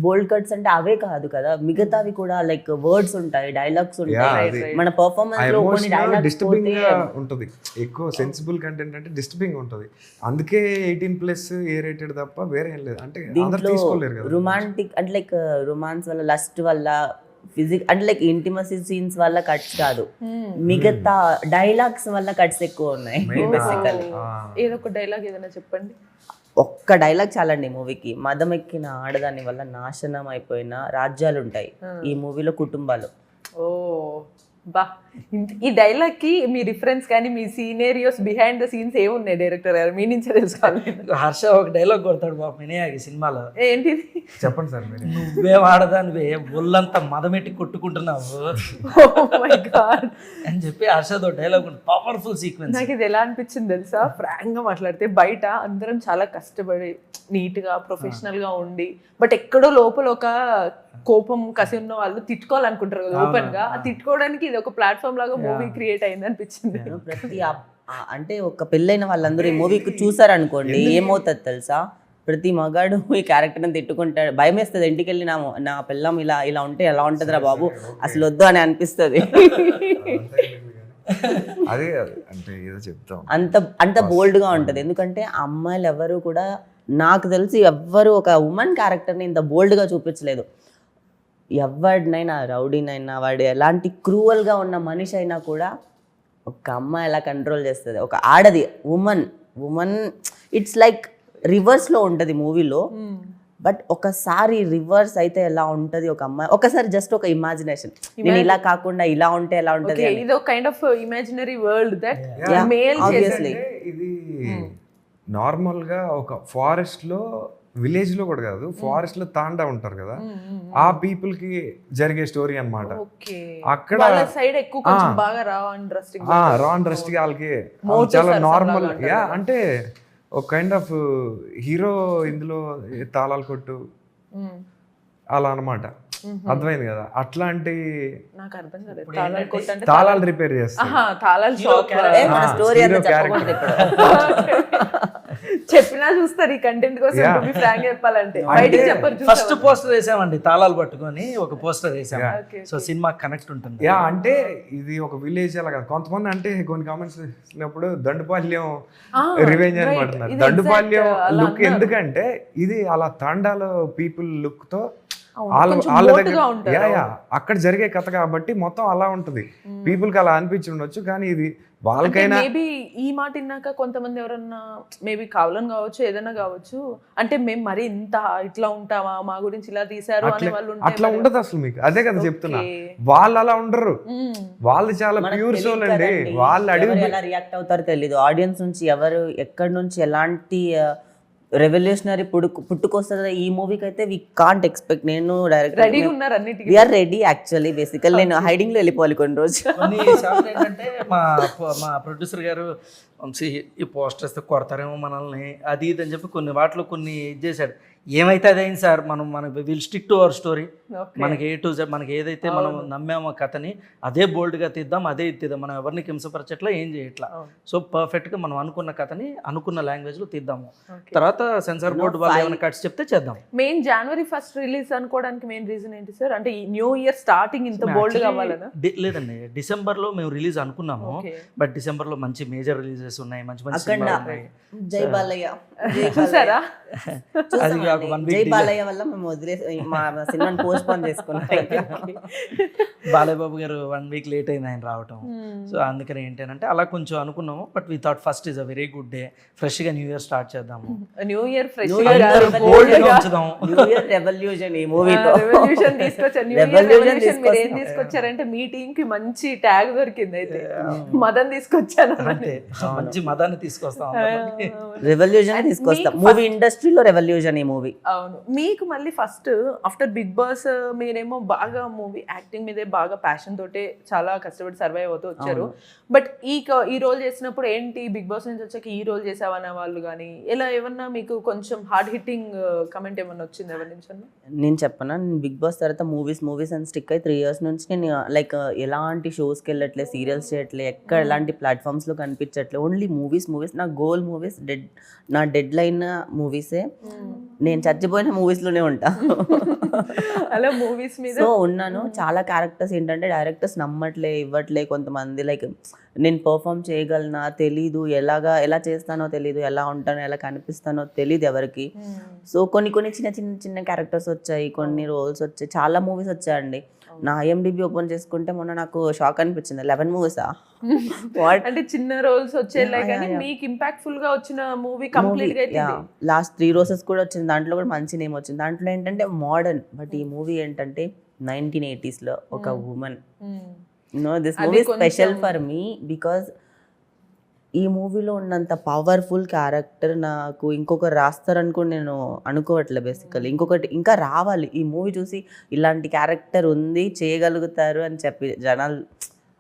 [SPEAKER 3] బోల్డ్ కట్స్ అంటే అవే కాదు కదా, మిగతావి కూడా లైక్ వర్డ్స్ ఉంటాయి, డైలాగ్స్ ఉంటాయి, మన పర్ఫార్మెన్స్ లో కొన్ని డైలాగ్స్
[SPEAKER 4] డిస్టర్బింగ్ ఉంటుంది. ఎక్కువ సెన్సిబుల్ కంటెంట్ అంటే డిస్టర్బింగ్ ఉంటుంది, అందుకే 18+ ఏ రేటెడ్ తప్ప వేరే ఏం లేదు. అంటే అందరూ తీసుకోలేరు కదా.
[SPEAKER 3] రొమాంటిక్ అంటే లైక్ రొమాన్స్ వల్ల, లస్ట్ వల్ల, అంటే లైక్ ఇంటిమసీ సీన్స్ వల్ల కట్స్ కాదు, మిగతా డైలాగ్స్ వల్ల కట్స్ ఎక్కువ ఉన్నాయి.
[SPEAKER 1] ఏదో ఒక డైలాగ్ ఏదైనా చెప్పండి.
[SPEAKER 3] ఒక్క డైలాగ్ చాలండి మూవీకి. మదం ఎక్కిన ఆడదాని వల్ల నాశనం అయిపోయిన రాజ్యాలు ఉంటాయి, ఈ మూవీలో కుటుంబాలు.
[SPEAKER 1] ఓ బా, ఈ డైలాగ్ కి మీ రిఫరెన్స్ కానీ మీ సీనేరియోస్ బిహైండ్ ద సీన్స్ ఏమున్నాయి డైరెక్టర్ గారు, మీ నుంచే తెలుసుకోవాలి.
[SPEAKER 2] హర్ష ఒక డైలాగ్ కొడతాడు బాబు వినయాగి సినిమాలో.
[SPEAKER 1] ఏంటిది
[SPEAKER 4] చెప్పండి సార్.
[SPEAKER 2] నువ్వే వాడదానివే ఒళ్ళంతా మదమెట్టి కొట్టుకుంటున్నావు అని చెప్పి హర్షతో డైలాగ్ పవర్ఫుల్ సీక్వెన్స్.
[SPEAKER 1] నాకు ఇది ఎలా అనిపించింది తెలుసా, ఫ్రాంక్ గా మాట్లాడితే బయట అందరం చాలా కష్టపడి నీట్ గా ప్రొఫెషనల్ గా ఉండి, బట్ ఎక్కడో లోపల ఒక కోపం కసి ఉన్న వాళ్ళు తిట్టుకోవాలనుకుంటారు కదా ఓపెన్ గా, ఆ తిట్టుకోవడానికి ఇది ఒక ప్లాట్ఫామ్ లాగా మూవీ క్రియేట్ అయింది అనిపించింది.
[SPEAKER 3] ప్రతి అంటే ఒక పెళ్ళైన వాళ్ళందరూ ఈ మూవీకి చూసారనుకోండి ఏమవుతుంది తెలుసా, ప్రతి మగాడు ఈ క్యారెక్టర్ని తిట్టుకుంటాడు. భయం వేస్తుంది ఇంటికి వెళ్ళి నా పిల్లం ఇలా ఇలా ఉంటే ఎలా ఉంటుందిరా బాబు, అసలు వద్దు అని అనిపిస్తుంది.
[SPEAKER 4] అదే అంటే ఏదో చెప్తాం,
[SPEAKER 3] అంత బోల్డ్గా ఉంటుంది. ఎందుకంటే అమ్మాయిలు ఎవరు కూడా నాకు తెలిసి ఎవ్వరు ఒక ఉమెన్ క్యారెక్టర్ని ఇంత బోల్డ్గా చూపించలేదు. ఎవరినైనా రౌడీనైనా వాడు ఎలాంటి క్రూవల్గా ఉన్న మనిషి అయినా కూడా ఒక అమ్మాయి ఎలా కంట్రోల్ చేస్తుంది. ఒక ఆడది ఉమెన్ ఇట్స్ లైక్ రివర్స్లో ఉంటుంది మూవీలో. బట్ ఒకసారి రివర్స్ అయితే ఎలా ఉంటుంది ఒక అమ్మాయి, ఒకసారి జస్ట్ ఒక ఇమాజినేషన్, నేను ఇలా కాకుండా ఇలా ఉంటే ఎలా ఉంటుంది.
[SPEAKER 1] ఇది ఒక kind of imaginary world that male
[SPEAKER 3] obviously.
[SPEAKER 4] ఇది నార్మల్ గా ఒక ఫారెస్ట్ లో, విలేజ్ లో కూడా కాదు, ఫారెస్ట్ లో తాండా ఉంటారు కదా, ఆ పీపుల్ కి జరిగే స్టోరీ అన్నమాట. అక్కడ
[SPEAKER 1] సైడ్ ఎక్కువ కొంచెం బాగా రా
[SPEAKER 4] అండ్ రస్ట్ గా వాళ్ళకి చాలా నార్మల్. యా అంటే ఒక కైండ్ ఆఫ్ హీరో ఇందులో తాళాలు కొట్టు అలా అన్నమాట. అర్థమైంది కదా, అట్లాంటి
[SPEAKER 1] నాకు అర్థం కాలేదు.
[SPEAKER 4] తాళాలు రిపేర్ చేస్తారు,
[SPEAKER 3] స్టోరీ
[SPEAKER 1] చెప్పినా చూస్తారు ఈ కంటెంట్ కోసం. ఫ్రాంక్ చెప్పాలంటే బయటికి చెప్పరు.
[SPEAKER 2] ఫస్ట్ పోస్టర్ వేసామండి, తాళాలు పట్టుకొని ఒక పోస్టర్ వేసాం. సో సినిమా కనెక్ట్ ఉంటుంది.
[SPEAKER 4] యా అంటే ఇది ఒక విలేజ్ అలా కాదు. కొంతమంది అంటే కొన్ని కామెంట్స్ ఇచ్చినప్పుడు దండుపాల్యం రివెంజ్ అనమాట. దండుపాల్యం లుక్ ఎందుకంటే ఇది అలా తాండాలో పీపుల్ లుక్ తో వాళ్ళ దగ్గర అక్కడ జరిగే కథ కాబట్టి మొత్తం అలా ఉంటుంది. పీపుల్ కి అలా అనిపించి ఉండొచ్చు, కానీ ఇది వాళ్ళకైనా
[SPEAKER 1] మేబీ ఈ మాట విన్నాక కొంతమంది ఎవరన్నా మేబీ కావాలని కావచ్చు, ఏదైనా కావచ్చు, అంటే మేము మరి ఇంత ఇట్లా ఉంటామా, మా గురించి ఇలా తీసారు అనే వాళ్ళు
[SPEAKER 4] అట్లా ఉండదు అసలు. మీకు అదే కదా చెప్తున్నా, వాళ్ళు అలా ఉండరు. వాళ్ళు చాలా ప్యూర్ సోల్ అండి. వాళ్ళు అడిగి
[SPEAKER 3] ఎలా రియాక్ట్ అవుతారో తెలీదు. ఆడియన్స్ నుంచి ఎవరు ఎక్కడి నుంచి ఎలాంటి రెవల్యూషనరీ పుట్టుకొస్తుంది ఈ మూవీకి అయితే వి కాంట్ ఎక్స్పెక్ట్. నేను డైరెక్ట్ వీఆర్ రెడీ యాక్చువల్లీ. బేసికల్ నేను హైడింగ్ లో వెళ్ళిపోవాలి కొన్ని రోజులు.
[SPEAKER 2] కొన్నిసార్లు ఏంటంటే మా ప్రొడ్యూసర్ గారు ఈ పోస్టర్స్ కొడతారేమో మనల్ని, అది ఇది అని చెప్పి కొన్ని వాటిలో కొన్ని ఇది చేశాడు. ఏమైతే అదైంది సార్, మనకి will stick to our story. మనకి ఏ టు జెడ్, మనకి ఏదైతే మనం నమ్మామో కథని అదే బోల్డ్గా తీద్దాం, అదే తీద్దాం. మనం ఎవరిని హింసపరచట్లా, ఏం చేయట్లా. సో పర్ఫెక్ట్గా మనం అనుకున్న కథని అనుకున్న లాంగ్వేజ్లో తీద్దాము. తర్వాత సెన్సార్ బోర్డు వాళ్ళు ఏమైనా కట్స్ చెప్తే చేద్దాం.
[SPEAKER 1] మెయిన్ January 1st రిలీజ్ అనుకోవడానికి మెయిన్ రీజన్ ఏంటి సార్? అంటే న్యూ ఇయర్ స్టార్టింగ్ ఇంత బోల్డ్ కావాలనా?
[SPEAKER 2] లేదండి, డిసెంబర్లో మేము రిలీజ్ అనుకున్నాము. బట్ డిసెంబర్లో మంచి మేజర్ రిలీజెస్ ఉన్నాయి, మంచి మంచి సినిమాలు ఉన్నాయి.
[SPEAKER 3] జై బాలయ్య
[SPEAKER 1] చూసారా?
[SPEAKER 3] జై బాలయ్య వల్ల మేము వదిలేసి మా సినిమాని పోస్ట్ పోన్ చేసుకున్నాం.
[SPEAKER 2] బాలయ్య బాబు గారు 1 వీక్ లేట్ అయింది ఆయన రావటం. సో అందుకని ఏంటంటే అలా కొంచెం అనుకున్నాము. But we thought first is a very good day, fresh గా న్యూ ఇయర్ స్టార్ట్ చేద్దాము.
[SPEAKER 1] న్యూ ఇయర్ ఫ్రెష్
[SPEAKER 3] రెవల్యూషన్ ఈ మూవీతో
[SPEAKER 1] రెవల్యూషన్ తీసుకొచ్చారు. న్యూ ఇయర్ రెవల్యూషన్ మీరు ఏం తీసుకొచ్చారంటే మీ టీం కి మంచి ట్యాగ్ దొరికింది. అయితే మదన్ తీసుకొచ్చాను
[SPEAKER 2] అంటే మంచి మదాన్ని తీసుకొస్తాం,
[SPEAKER 3] రెవల్యూషన్ తీసుకొస్తాం. మూవీ ఇండస్ట్రీలో రెవల్యూషన్ ఈ మూవీ.
[SPEAKER 1] అవును. మీకు మళ్ళీ ఫస్ట్ ఆఫ్టర్ బిగ్ బాస్ మీరేమో బాగా మూవీ యాక్టింగ్ మీదే బాగా ప్యాషన్ తోటే చాలా కష్టపడి సర్వైవ్ అవుతూ వచ్చారు. బట్ ఈ రోల్ చేసినప్పుడు ఏంటి బిగ్ బాస్ నుంచి వచ్చాక ఈ రోల్ చేసావన్న వాళ్ళు కానీ ఇలా ఏమన్నా మీకు కొంచెం హార్డ్ హిట్టింగ్ కమెంట్ ఏమన్నా వచ్చింది ఎవరి నుంచి?
[SPEAKER 3] నేను చెప్పనా, నేను బిగ్ బాస్ తర్వాత మూవీస్ అని స్టిక్ అయి 3 years నుంచి నేను లైక్ ఎలాంటి షోస్కి వెళ్ళట్లే, సీరియల్స్ చేయట్లే, ఎక్కడ ఎలాంటి ప్లాట్ఫామ్స్లో కనిపించట్లే. Only movies. నా గోల్ మూవీస్. నా డెడ్ లైన్ మూవీసే. నేను చచ్చిపోయిన మూవీస్లోనే ఉంటా.
[SPEAKER 1] అలా మూవీస్ మీద
[SPEAKER 3] సో ఉన్నాను. చాలా క్యారెక్టర్స్ ఏంటంటే డైరెక్టర్స్ నమ్మట్లే, ఇవ్వట్లే. కొంతమంది లైక్ నేను పర్ఫామ్ చేయగలనా తెలీదు, ఎలా చేస్తానో తెలీదు, ఎలా ఉంటానో ఎలా కనిపిస్తానో తెలీదు ఎవరికి. సో కొన్ని చిన్న క్యారెక్టర్స్ వచ్చాయి, కొన్ని రోల్స్ వచ్చాయి, చాలా మూవీస్ వచ్చాయండి. నా IMDb ఓపెన్ చేసుకుంటే మొన్న నాకు షాక్ అనిపించింది, 11 movies.
[SPEAKER 1] అంటే చిన్న రోల్స్ వచ్చేలే కానీ మీకు ఇంపాక్ట్ఫుల్ గా వచ్చిన మూవీ కంప్లీట్ గా అయితే
[SPEAKER 3] లాస్ట్ 3 roses కూడా వచ్చింది. దాంట్లో కూడా మంచి నేమ్ వచ్చింది. దాంట్లో ఏంటంటే మోడర్న్, బట్ ఈ మూవీ ఏంటంటే 1980s లో ఒక women. This movie special for me because ఈ మూవీలో ఉన్నంత పవర్ఫుల్ క్యారెక్టర్ నాకు ఇంకొకరు రాస్తారని కూడా నేను అనుకోవట్లే. బేసికల్లీ ఇంకొకటి ఇంకా రావాలి. ఈ మూవీ చూసి ఇలాంటి క్యారెక్టర్ ఉంది, చేయగలుగుతారు అని చెప్పి జనాలు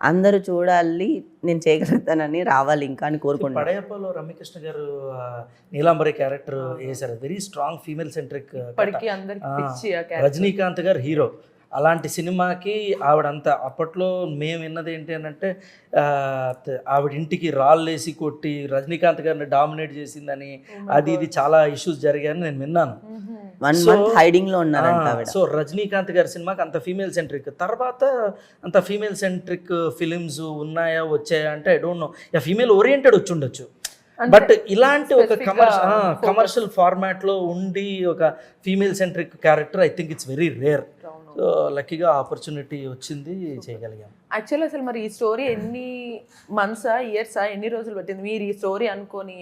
[SPEAKER 3] అందరూ చూడాలి, నేను చేయగలుగుతానని రావాలి ఇంకా అని కోరుకుంటున్నాను.
[SPEAKER 2] పడయప్పలో రమ్యకృష్ణ గారు నీలాంబరి క్యారెక్టర్ వేశారు. Very strong female centric.
[SPEAKER 1] అందరికి
[SPEAKER 2] రజనీకాంత్ గారు హీరో. అలాంటి సినిమాకి ఆవిడంత అప్పట్లో మేము విన్నది ఏంటి అని అంటే ఆవిడ ఇంటికి రాళ్ళు వేసి కొట్టి రజనీకాంత్ గారిని డామినేట్ చేసిందని అది ఇది చాలా ఇష్యూస్ జరిగాయని నేను విన్నాను.
[SPEAKER 3] 1 month హైడింగ్ లో ఉన్నారంట ఆవిడ.
[SPEAKER 2] సో రజనీకాంత్ గారి సినిమాకి అంత ఫీమేల్ సెంట్రిక్, తర్వాత అంత ఫీమేల్ సెంట్రిక్ ఫిలిమ్స్ ఉన్నాయా వచ్చాయా అంటే I don't know, female oriented వచ్చి ఉండొచ్చు. బట్ ఇలాంటి ఒక కమర్షియల్ ఫార్మాట్ లో ఉండి ఒక female centric character I think it's very rare. So లక్కీగా ఆపర్చునిటీ వచ్చింది, చేయగలిగాం.
[SPEAKER 1] యాక్చువల్లీ అసలు మరి ఈ స్టోరీ ఎన్ని మంత్సా ఇయర్సా ఎన్ని రోజులు పట్టింది మీరు ఈ స్టోరీ అనుకొని?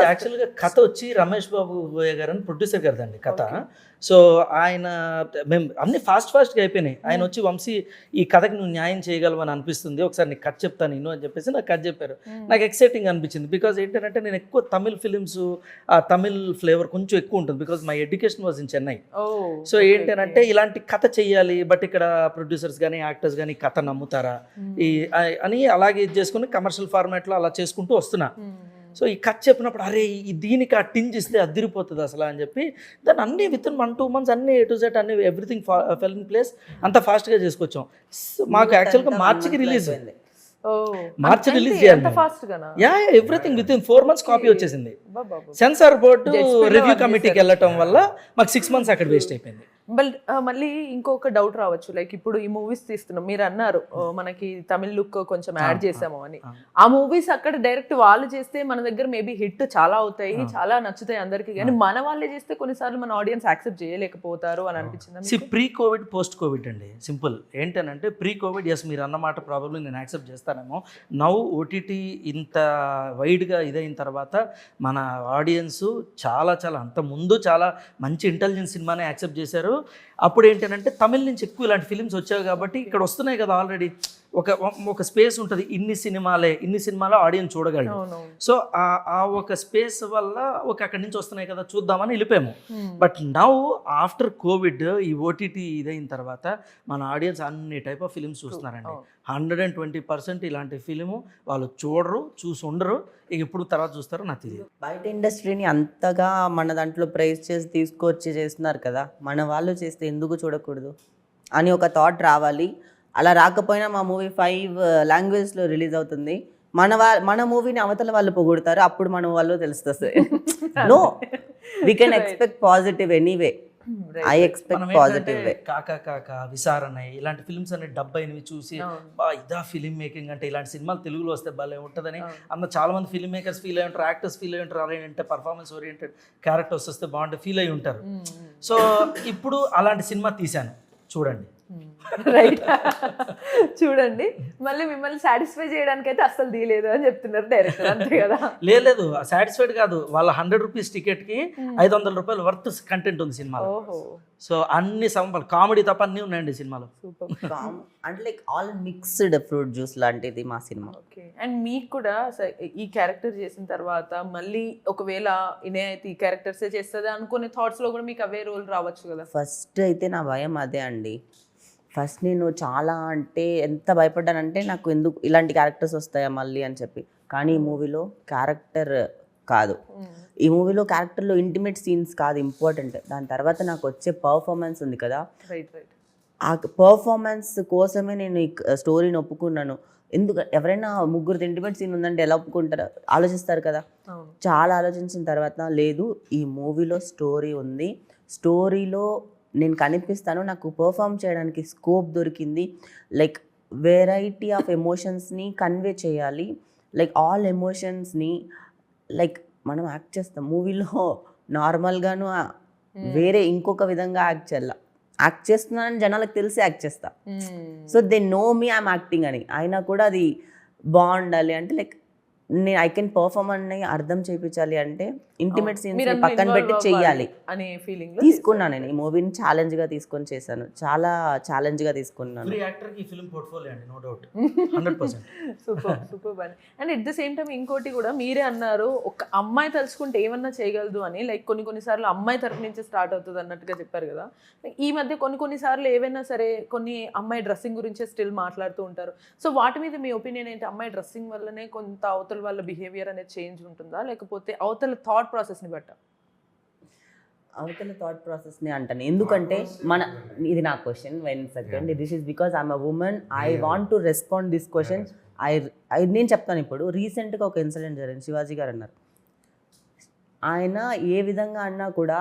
[SPEAKER 2] యాక్చువల్గా కథ వచ్చి రమేష్ బాబు గోయ గారు అని ప్రొడ్యూసర్ గారిదండి కథ. సో ఆయన మేము అన్ని ఫాస్ట్గా అయిపోయినాయి. ఆయన వచ్చి వంశీ ఈ కథకి నువ్వు న్యాయం చేయగలవని అనిపిస్తుంది, ఒకసారి నీకు కథ చెప్తాను నేను అని చెప్పేసి నాకు కథ చెప్పారు. నాకు ఎక్సైటింగ్ అనిపించింది. బికాజ్ ఏంటంటే నేను ఎక్కువ తమిళ్ ఫిలిమ్స్, ఆ తమిళ్ ఫ్లేవర్ కొంచెం ఎక్కువ ఉంటుంది. Because my education was in Chennai. So ఏంటంటే ఇలాంటి కథ చెయ్యాలి, బట్ ఇక్కడ ప్రొడ్యూసర్స్ కానీ యాక్టర్స్ కానీ కథ నమ్ముతారా అని అలాగే ఇది చేసుకుని కమర్షియల్ ఫార్మాట్లో అలా చేసుకుంటూ వస్తున్నా. సో ఈ కథ చెప్పినప్పుడు అరే దీనికి ఆ టింజ్ ఇస్తే అదిరిపోతుంది అసలు అని చెప్పి దాన్ని అన్ని విత్ ఇన్ 1-2 months అన్ని A to Z అన్ని ఎవ్రీథింగ్ ఫెల్ ఇన్ ప్లేస్, అంత ఫాస్ట్గా చేసుకొచ్చాం. మాకు యాక్చువల్గా మార్చికి రిలీజ్ చేయాలి. Everything with in 4 months copy వచ్చేసింది. సెన్సార్ బోర్డు రివ్యూ కమిటీకి వెళ్ళటం వల్ల మాకు 6 months అక్కడ వేస్ట్ అయిపోయింది.
[SPEAKER 1] మళ్ళీ ఇంకొక డౌట్ రావచ్చు, లైక్ ఇప్పుడు ఈ మూవీస్ తీస్తున్నాం, మీరు అన్నారు మనకి తమిళ్ లుక్ కొంచెం యాడ్ చేసాము అని. ఆ మూవీస్ అక్కడ డైరెక్ట్ వాళ్ళు చేస్తే మన దగ్గర మేబీ హిట్ చాలా అవుతాయి, చాలా నచ్చుతాయి అందరికి, కానీ మన వాళ్ళే చేస్తే కొన్నిసార్లు మన ఆడియన్స్ యాక్సెప్ట్ చేయలేకపోతారు అని అనిపించింది.
[SPEAKER 2] ప్రీ కోవిడ్ పోస్ట్ కోవిడ్ అండి, సింపుల్. ఏంటనంటే ప్రీ కోవిడ్ ఎస్ మీరు అన్నమాట ప్రాబబ్లీ నేను యాక్సెప్ట్ చేస్తానేమో. నౌ ఓటీటీ ఇంత వైడ్గా ఇదైన తర్వాత మన ఆడియన్స్ చాలా అంత ముందు చాలా మంచి ఇంటెలిజెన్స్ సినిమానే యాక్సెప్ట్ చేశారు. అప్పుడు ఏంటంటే తమిళ నుంచి ఎక్కువ ఇలాంటి ఫిలిమ్స్ వచ్చాయి కాబట్టి ఇక్కడ వస్తున్నాయి కదా ఆల్రెడీ ఒక స్పేస్ ఉంటుంది, ఇన్ని సినిమాలో ఆడియన్స్ చూడగలరు. సో ఆ ఒక స్పేస్ వల్ల అక్కడి నుంచి వస్తున్నాయి కదా చూద్దామని వెళ్ళిపోయాము. బట్ నౌ ఆఫ్టర్ కోవిడ్ ఈ ఓటీటీ ఇదైన తర్వాత మన ఆడియన్స్ అన్ని టైప్ ఆఫ్ ఫిలిమ్స్ చూస్తున్నారండి. 120% ఇలాంటి ఫిలిము వాళ్ళు చూసి ఉండరు, ఎప్పుడు తర్వాత చూస్తారో నాకు తెలియదు.
[SPEAKER 3] బయట ఇండస్ట్రీని అంతగా మన దాంట్లో ప్రైజ్ చేసి తీసుకొచ్చి చేస్తున్నారు కదా, మన వాళ్ళు చేస్తే ఎందుకు చూడకూడదు అని ఒక థాట్ రావాలి. అలా రాకపోయినా మా మూవీ 5 languagesలో రిలీజ్ అవుతుంది, మన మూవీని అవతల వాళ్ళు పొగుడతారు, అప్పుడు మన వాళ్ళు తెలుస్తుంది. No, we can expect positive anyway. I expect positive way.
[SPEAKER 2] కాకా విసారణయ్ ఇలాంటి ఫిల్మ్స్ అనే 78 చూసి ఇదా ఫిలిం మేకింగ్ అంటే, ఇలాంటి సినిమాలు తెలుగులో వస్తే భలే ఉంటుందని చాలా మంది ఫిల్మ్ మేకర్స్ ఫీల్ అయ్యి ఉంటారు, యాక్టర్స్ ఫీల్ అయ్యి ఉంటారు. అంటే పర్ఫార్మెన్స్ ఓరియంటెడ్ క్యారెక్టర్స్ వస్తే బాగుంటుంది ఫీల్ అయ్యి ఉంటారు. సో ఇప్పుడు అలాంటి సినిమా తీశాను, చూడండి.
[SPEAKER 1] రైట్, చూడండి. మళ్ళీ మిమ్మల్ని సాటిస్ఫై చేయడానికి అయితే అస్సలు తీయలేదు అని చెప్తున్నారు డైరెక్టర్, అంతే కదా?
[SPEAKER 2] లేదు, సాటిస్ఫైడ్ కాదు. వాళ్ళ 100 rupees టికెట్కి 500 రూపాయలు వర్త్ కంటెంట్ ఉంది సినిమాలో. సో అన్ని సంబంధాలు కామెడీ తప్ప అన్నీ ఉన్నాయండి సినిమాలో.
[SPEAKER 3] అంటే like all mixed fruit juice లాంటిది మా సినిమా.
[SPEAKER 1] ఓకే. అండ్ మీకు కూడా ఈ క్యారెక్టర్ చేసిన తర్వాత మళ్ళీ ఒకవేళ ఇనే అయితే ఈ క్యారెక్టర్సే చేస్తుంది అనుకునే థాట్స్లో కూడా మీకు అవే రోల్ రావచ్చు కదా?
[SPEAKER 3] ఫస్ట్ అయితే నా భయం అదే అండి. ఫస్ట్ నేను చాలా అంటే ఎంత భయపడ్డానంటే నాకు ఎందుకు ఇలాంటి క్యారెక్టర్స్ వస్తాయా మళ్ళీ అని చెప్పి. కానీ ఈ మూవీలో క్యారెక్టర్ కాదు, ఈ మూవీలో క్యారెక్టర్లో ఇంటిమేట్ సీన్స్ కాదు ఇంపార్టెంట్, దాని తర్వాత నాకు వచ్చే పర్ఫార్మెన్స్ ఉంది కదా, ఆ పర్ఫార్మెన్స్ కోసమే నేను ఈ స్టోరీని ఒప్పుకున్నాను. ఎందుకు ఎవరైనా ముగ్గురు ఇంటిమేట్ సీన్ ఉందంటే ఎలా ఒప్పుకుంటారు, ఆలోచిస్తారు కదా. చాలా ఆలోచించిన తర్వాత లేదు, ఈ మూవీలో స్టోరీ ఉంది, స్టోరీలో నేను కనిపిస్తాను, నాకు పర్ఫామ్ చేయడానికి స్కోప్ దొరికింది. లైక్ వెరైటీ ఆఫ్ ఎమోషన్స్ని కన్వే చేయాలి, లైక్ ఆల్ ఎమోషన్స్ని లైక్ మనం యాక్ట్ చేస్తాం మూవీలో నార్మల్గాను వేరే ఇంకొక విధంగా యాక్ట్ చేస్తున్నానని జనాలకు తెలిసి యాక్ట్ చేస్తా. So they know me I'm acting అని. అయినా కూడా అది బాగుండాలి అంటే లైక్ నేను ఐ కెన్ పర్ఫార్మ్ అని అర్థం చేయించాలి అంటే ఇంటిమేట్ సీన్స్ పక్కన పెట్టి చెయ్యాలి
[SPEAKER 1] అనే ఫీలింగ్
[SPEAKER 3] తీసుకున్నాను. నేను ఈ మూవీని ఛాలెంజ్గా తీసుకొని చేశాను, చాలా ఛాలెంజ్గా తీసుకున్నాను.
[SPEAKER 1] Super. And at the same time ఇంకోటి కూడా మీరే అన్నారు, ఒక అమ్మాయి తలుచుకుంటే ఏమన్నా చేయగలదు అని. లైక్ కొన్నిసార్లు అమ్మాయి తరపు నుంచి స్టార్ట్ అవుతుంది అన్నట్టుగా చెప్పారు కదా. ఈ మధ్య కొన్నిసార్లు ఏవైనా సరే కొన్ని అమ్మాయి డ్రెస్సింగ్ గురించే స్టిల్ మాట్లాడుతూ ఉంటారు. సో వాటి మీద మీ ఒపీనియన్ ఏంటి? అమ్మాయి డ్రెస్సింగ్ వల్లనే కొంత అవతల వాళ్ళ బిహేవియర్ అనేది చేంజ్ ఉంటుందా, లేకపోతే అవతల థాట్ ప్రాసెస్ని బట్ట?
[SPEAKER 3] అవతల థాట్ ప్రాసెస్ని అంటాను. ఎందుకంటే ఇది నా question 1 second. This is because I'm a women. I want to respond this question. నేను చెప్తాను. ఇప్పుడు రీసెంట్గా ఒక ఇన్సిడెంట్ జరిగింది. శివాజీ గారు అన్నారు, ఆయన ఏ విధంగా అన్నా కూడా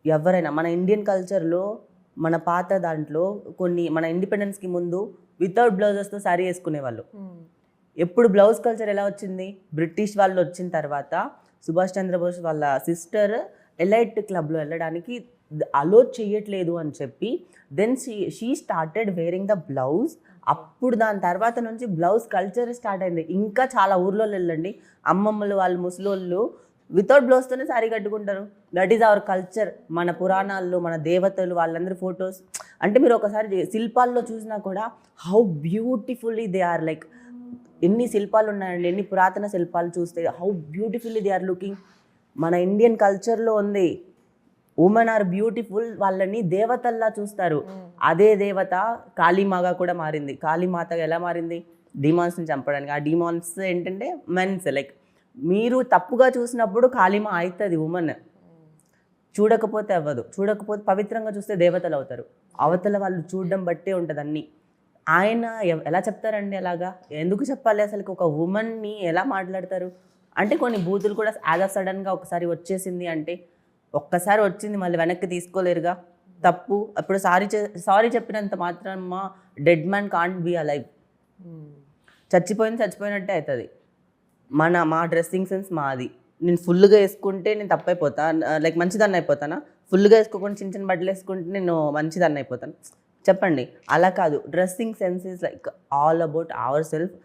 [SPEAKER 3] ఎవరైనా మన ఇండియన్ కల్చర్లో మన పాత దాంట్లో కొన్ని మన ఇండిపెండెన్స్కి ముందు వితౌట్ బ్లౌజెస్తో శారీ వేసుకునేవాళ్ళు. ఎప్పుడు బ్లౌజ్ కల్చర్ ఎలా వచ్చింది? బ్రిటిష్ వాళ్ళు వచ్చిన తర్వాత సుభాష్ చంద్రబోస్ వాళ్ళ సిస్టర్ ఎలైట్ క్లబ్లో వెళ్ళడానికి అలో చేయట్లేదు అని చెప్పి then she started wearing the blouse. అప్పుడు దాని తర్వాత నుంచి బ్లౌజ్ కల్చర్ స్టార్ట్ అయింది. ఇంకా చాలా ఊర్లో వెళ్ళండి, అమ్మమ్మలు వాళ్ళు ముసలోళ్ళు వితౌట్ బ్లౌజ్తోనే శారీ కట్టుకుంటారు. That is our culture. మన పురాణాల్లో మన దేవతలు వాళ్ళందరూ ఫొటోస్ అంటే మీరు ఒకసారి శిల్పాల్లో చూసినా కూడా how beautifully they are. Like ఎన్ని శిల్పాలు ఉన్నాయండి, ఎన్ని పురాతన శిల్పాలు చూస్తే how beautifully they are looking. మన ఇండియన్ కల్చర్లో ఉంది ఉమెన్ ఆర్ బ్యూటిఫుల్, వాళ్ళని దేవతల్లా చూస్తారు. అదే దేవత కాళీమాగా కూడా మారింది. కాళీమాతగా ఎలా మారింది? డిమాన్స్ని చంపడానికి. ఆ డిమాన్స్ ఏంటంటే మెన్స్. లైక్ మీరు తప్పుగా చూసినప్పుడు కాళీమా అవుతుంది ఉమెన్, చూడకపోతే అవ్వదు. చూడకపోతే పవిత్రంగా చూస్తే దేవతలు అవుతారు. అవతల వాళ్ళు చూడడం బట్టే ఉంటుంది అన్నీ. ఆయన ఎలా చెప్తారండి అలాగా? ఎందుకు చెప్పాలి అసలు? ఒక ఉమెన్ని ఎలా మాట్లాడతారు అంటే కొన్ని బూతులు కూడా యాజ్ ఆఫ్ సడన్గా ఒకసారి వచ్చేసింది అంటే ఒక్కసారి వచ్చింది మళ్ళీ వెనక్కి తీసుకోలేరుగా. తప్పు. అప్పుడు సారీ చెప్పినంత మాత్రం మా dead man can't be alive. చచ్చిపోయినట్టే అవుతుంది. మా డ్రెస్సింగ్ సెన్స్ మాది. నేను ఫుల్గా వేసుకుంటే నేను తప్పైపోతా, లైక్ మంచిదాన్ని అయిపోతానా? ఫుల్గా వేసుకోకుండా చిన్న చిన్న బట్టలు వేసుకుంటే నేను మంచిదాన్ని అయిపోతాను? చెప్పండి. అలా కాదు. Dressing sense is like all about our self.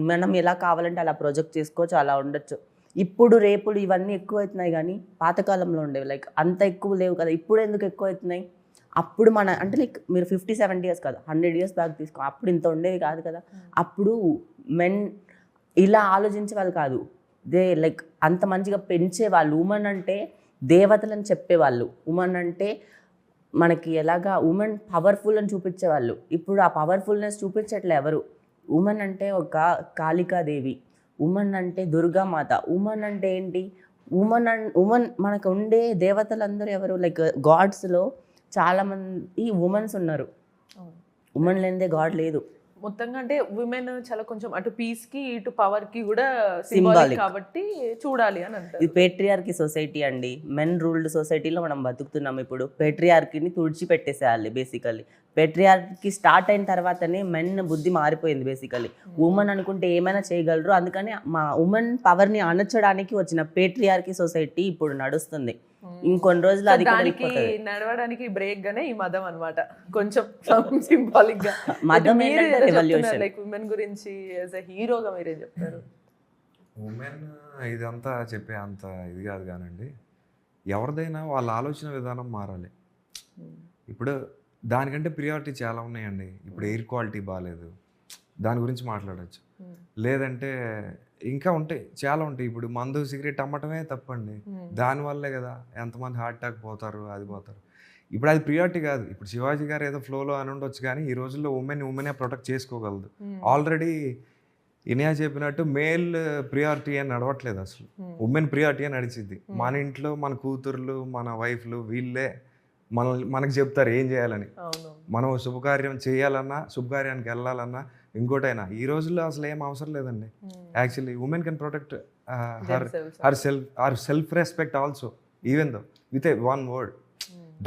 [SPEAKER 3] మనం ఎలా కావాలంటే అలా ప్రొజెక్ట్ చేసుకోవచ్చు, అలా ఉండొచ్చు. ఇప్పుడు రేపులు ఇవన్నీ ఎక్కువ అవుతున్నాయి కానీ పాతకాలంలో ఉండేవి లైక్ అంత ఎక్కువ లేవు కదా. ఇప్పుడు ఎందుకు ఎక్కువ అవుతున్నాయి? అప్పుడు మన అంటే లైక్ మీరు 50-70 years కాదు, 100 years బ్యాక్ తీసుకో, అప్పుడు ఇంత ఉండేవి కాదు కదా. అప్పుడు మెన్ ఇలా ఆలోచించే వాళ్ళు కాదు. లైక్ అంత మంచిగా పెంచేవాళ్ళు. ఉమెన్ అంటే దేవతలని చెప్పేవాళ్ళు. ఉమెన్ అంటే మనకి ఎలాగా ఉమెన్ పవర్ఫుల్ అని చూపించేవాళ్ళు. ఇప్పుడు ఆ పవర్ఫుల్నెస్ చూపించట్లే ఎవరు. ఉమెన్ అంటే ఒక కాళికాదేవి, ఉమెన్ అంటే దుర్గామాత. ఉమెన్ అంటే ఏంటి? ఉమెన్ మనకు ఉండే దేవతలందరూ ఎవరు? లైక్ గాడ్స్లో చాలామంది ఉమెన్స్ ఉన్నారు. ఉమెన్ లేనిదే గాడ్ లేదు.
[SPEAKER 1] మొత్తంగా అంటే విమెన్ చాలా కొంచెం అటు పీస్ కి ఇటు పవర్ కి కూడా సింబాలిక్ కాబట్టి చూడాలి అని అంటారు.
[SPEAKER 3] ఇది పేట్రియార్కీ సొసైటీ అండి. మెన్ రూల్డ్ సొసైటీలో మనం బతుకుతున్నాం. ఇప్పుడు పేట్రియార్కీని తుడిచిపెట్టేసేయాలి బేసికల్లీ. పేట్రియార్కీ స్టార్ట్ అయిన తర్వాతనే మెన్ బుద్ధి మారిపోయింది బేసికల్లీ. ఉమెన్ అనుకుంటే ఏమైనా చేయగలరు. అందుకని మా ఉమెన్ పవర్ని అణచడానికి వచ్చిన పేట్రియార్కీ సొసైటీ ఇప్పుడు నడుస్తుంది. ఇంకొన్ని రోజులు అది
[SPEAKER 1] దానికి నడవడానికి బ్రేక్ గానే ఈ మదం అన్నమాట. కొంచెం సింబాలిక్ గా
[SPEAKER 3] మదం
[SPEAKER 1] లైక్ ఉమెన్ గురించి యాజ్ ఎ హీరోగా మీరేం చెప్తారు?
[SPEAKER 4] ఉమెన్ ఇదంతా చెప్పే అంత ఇది కాదు కానండి. ఎవరిదైనా వాళ్ళ ఆలోచన విధానం మారాలి. ఇప్పుడు దానికంటే ప్రియారిటీ చాలా ఉన్నాయండి. ఇప్పుడు ఎయిర్ క్వాలిటీ బాగాలేదు, దాని గురించి మాట్లాడచ్చు. లేదంటే ఇంకా ఉంటాయి, చాలా ఉంటాయి. ఇప్పుడు మందు సిగరెట్ అమ్మటమే తప్పండి. దానివల్లే కదా ఎంతమంది హార్ట్ అటాక్ పోతారు, అది పోతారు. ఇప్పుడు అది ప్రియారిటీ కాదు. ఇప్పుడు శివాజీ గారు ఏదో ఫ్లోలో అని ఉండొచ్చు కానీ ఈ రోజుల్లో ఉమెనే ప్రొటెక్ట్ చేసుకోగలదు. ఆల్రెడీ ఇనియా చెప్పినట్టు మేల్ ప్రియారిటీ అని నడవట్లేదు అసలు. ఉమెన్ ప్రియారిటీ అని నడిచింది. మన ఇంట్లో మన కూతుర్లు, మన వైఫ్లు వీళ్ళే మనకు చెప్తారు ఏం చేయాలని. మనం శుభకార్యం చేయాలన్నా, శుభకార్యానికి వెళ్ళాలన్నా, ఇంకోటైనా ఈ రోజుల్లో అసలు ఏం అవసరం లేదండి. Actually women can protect her self respect also, even though with a one word.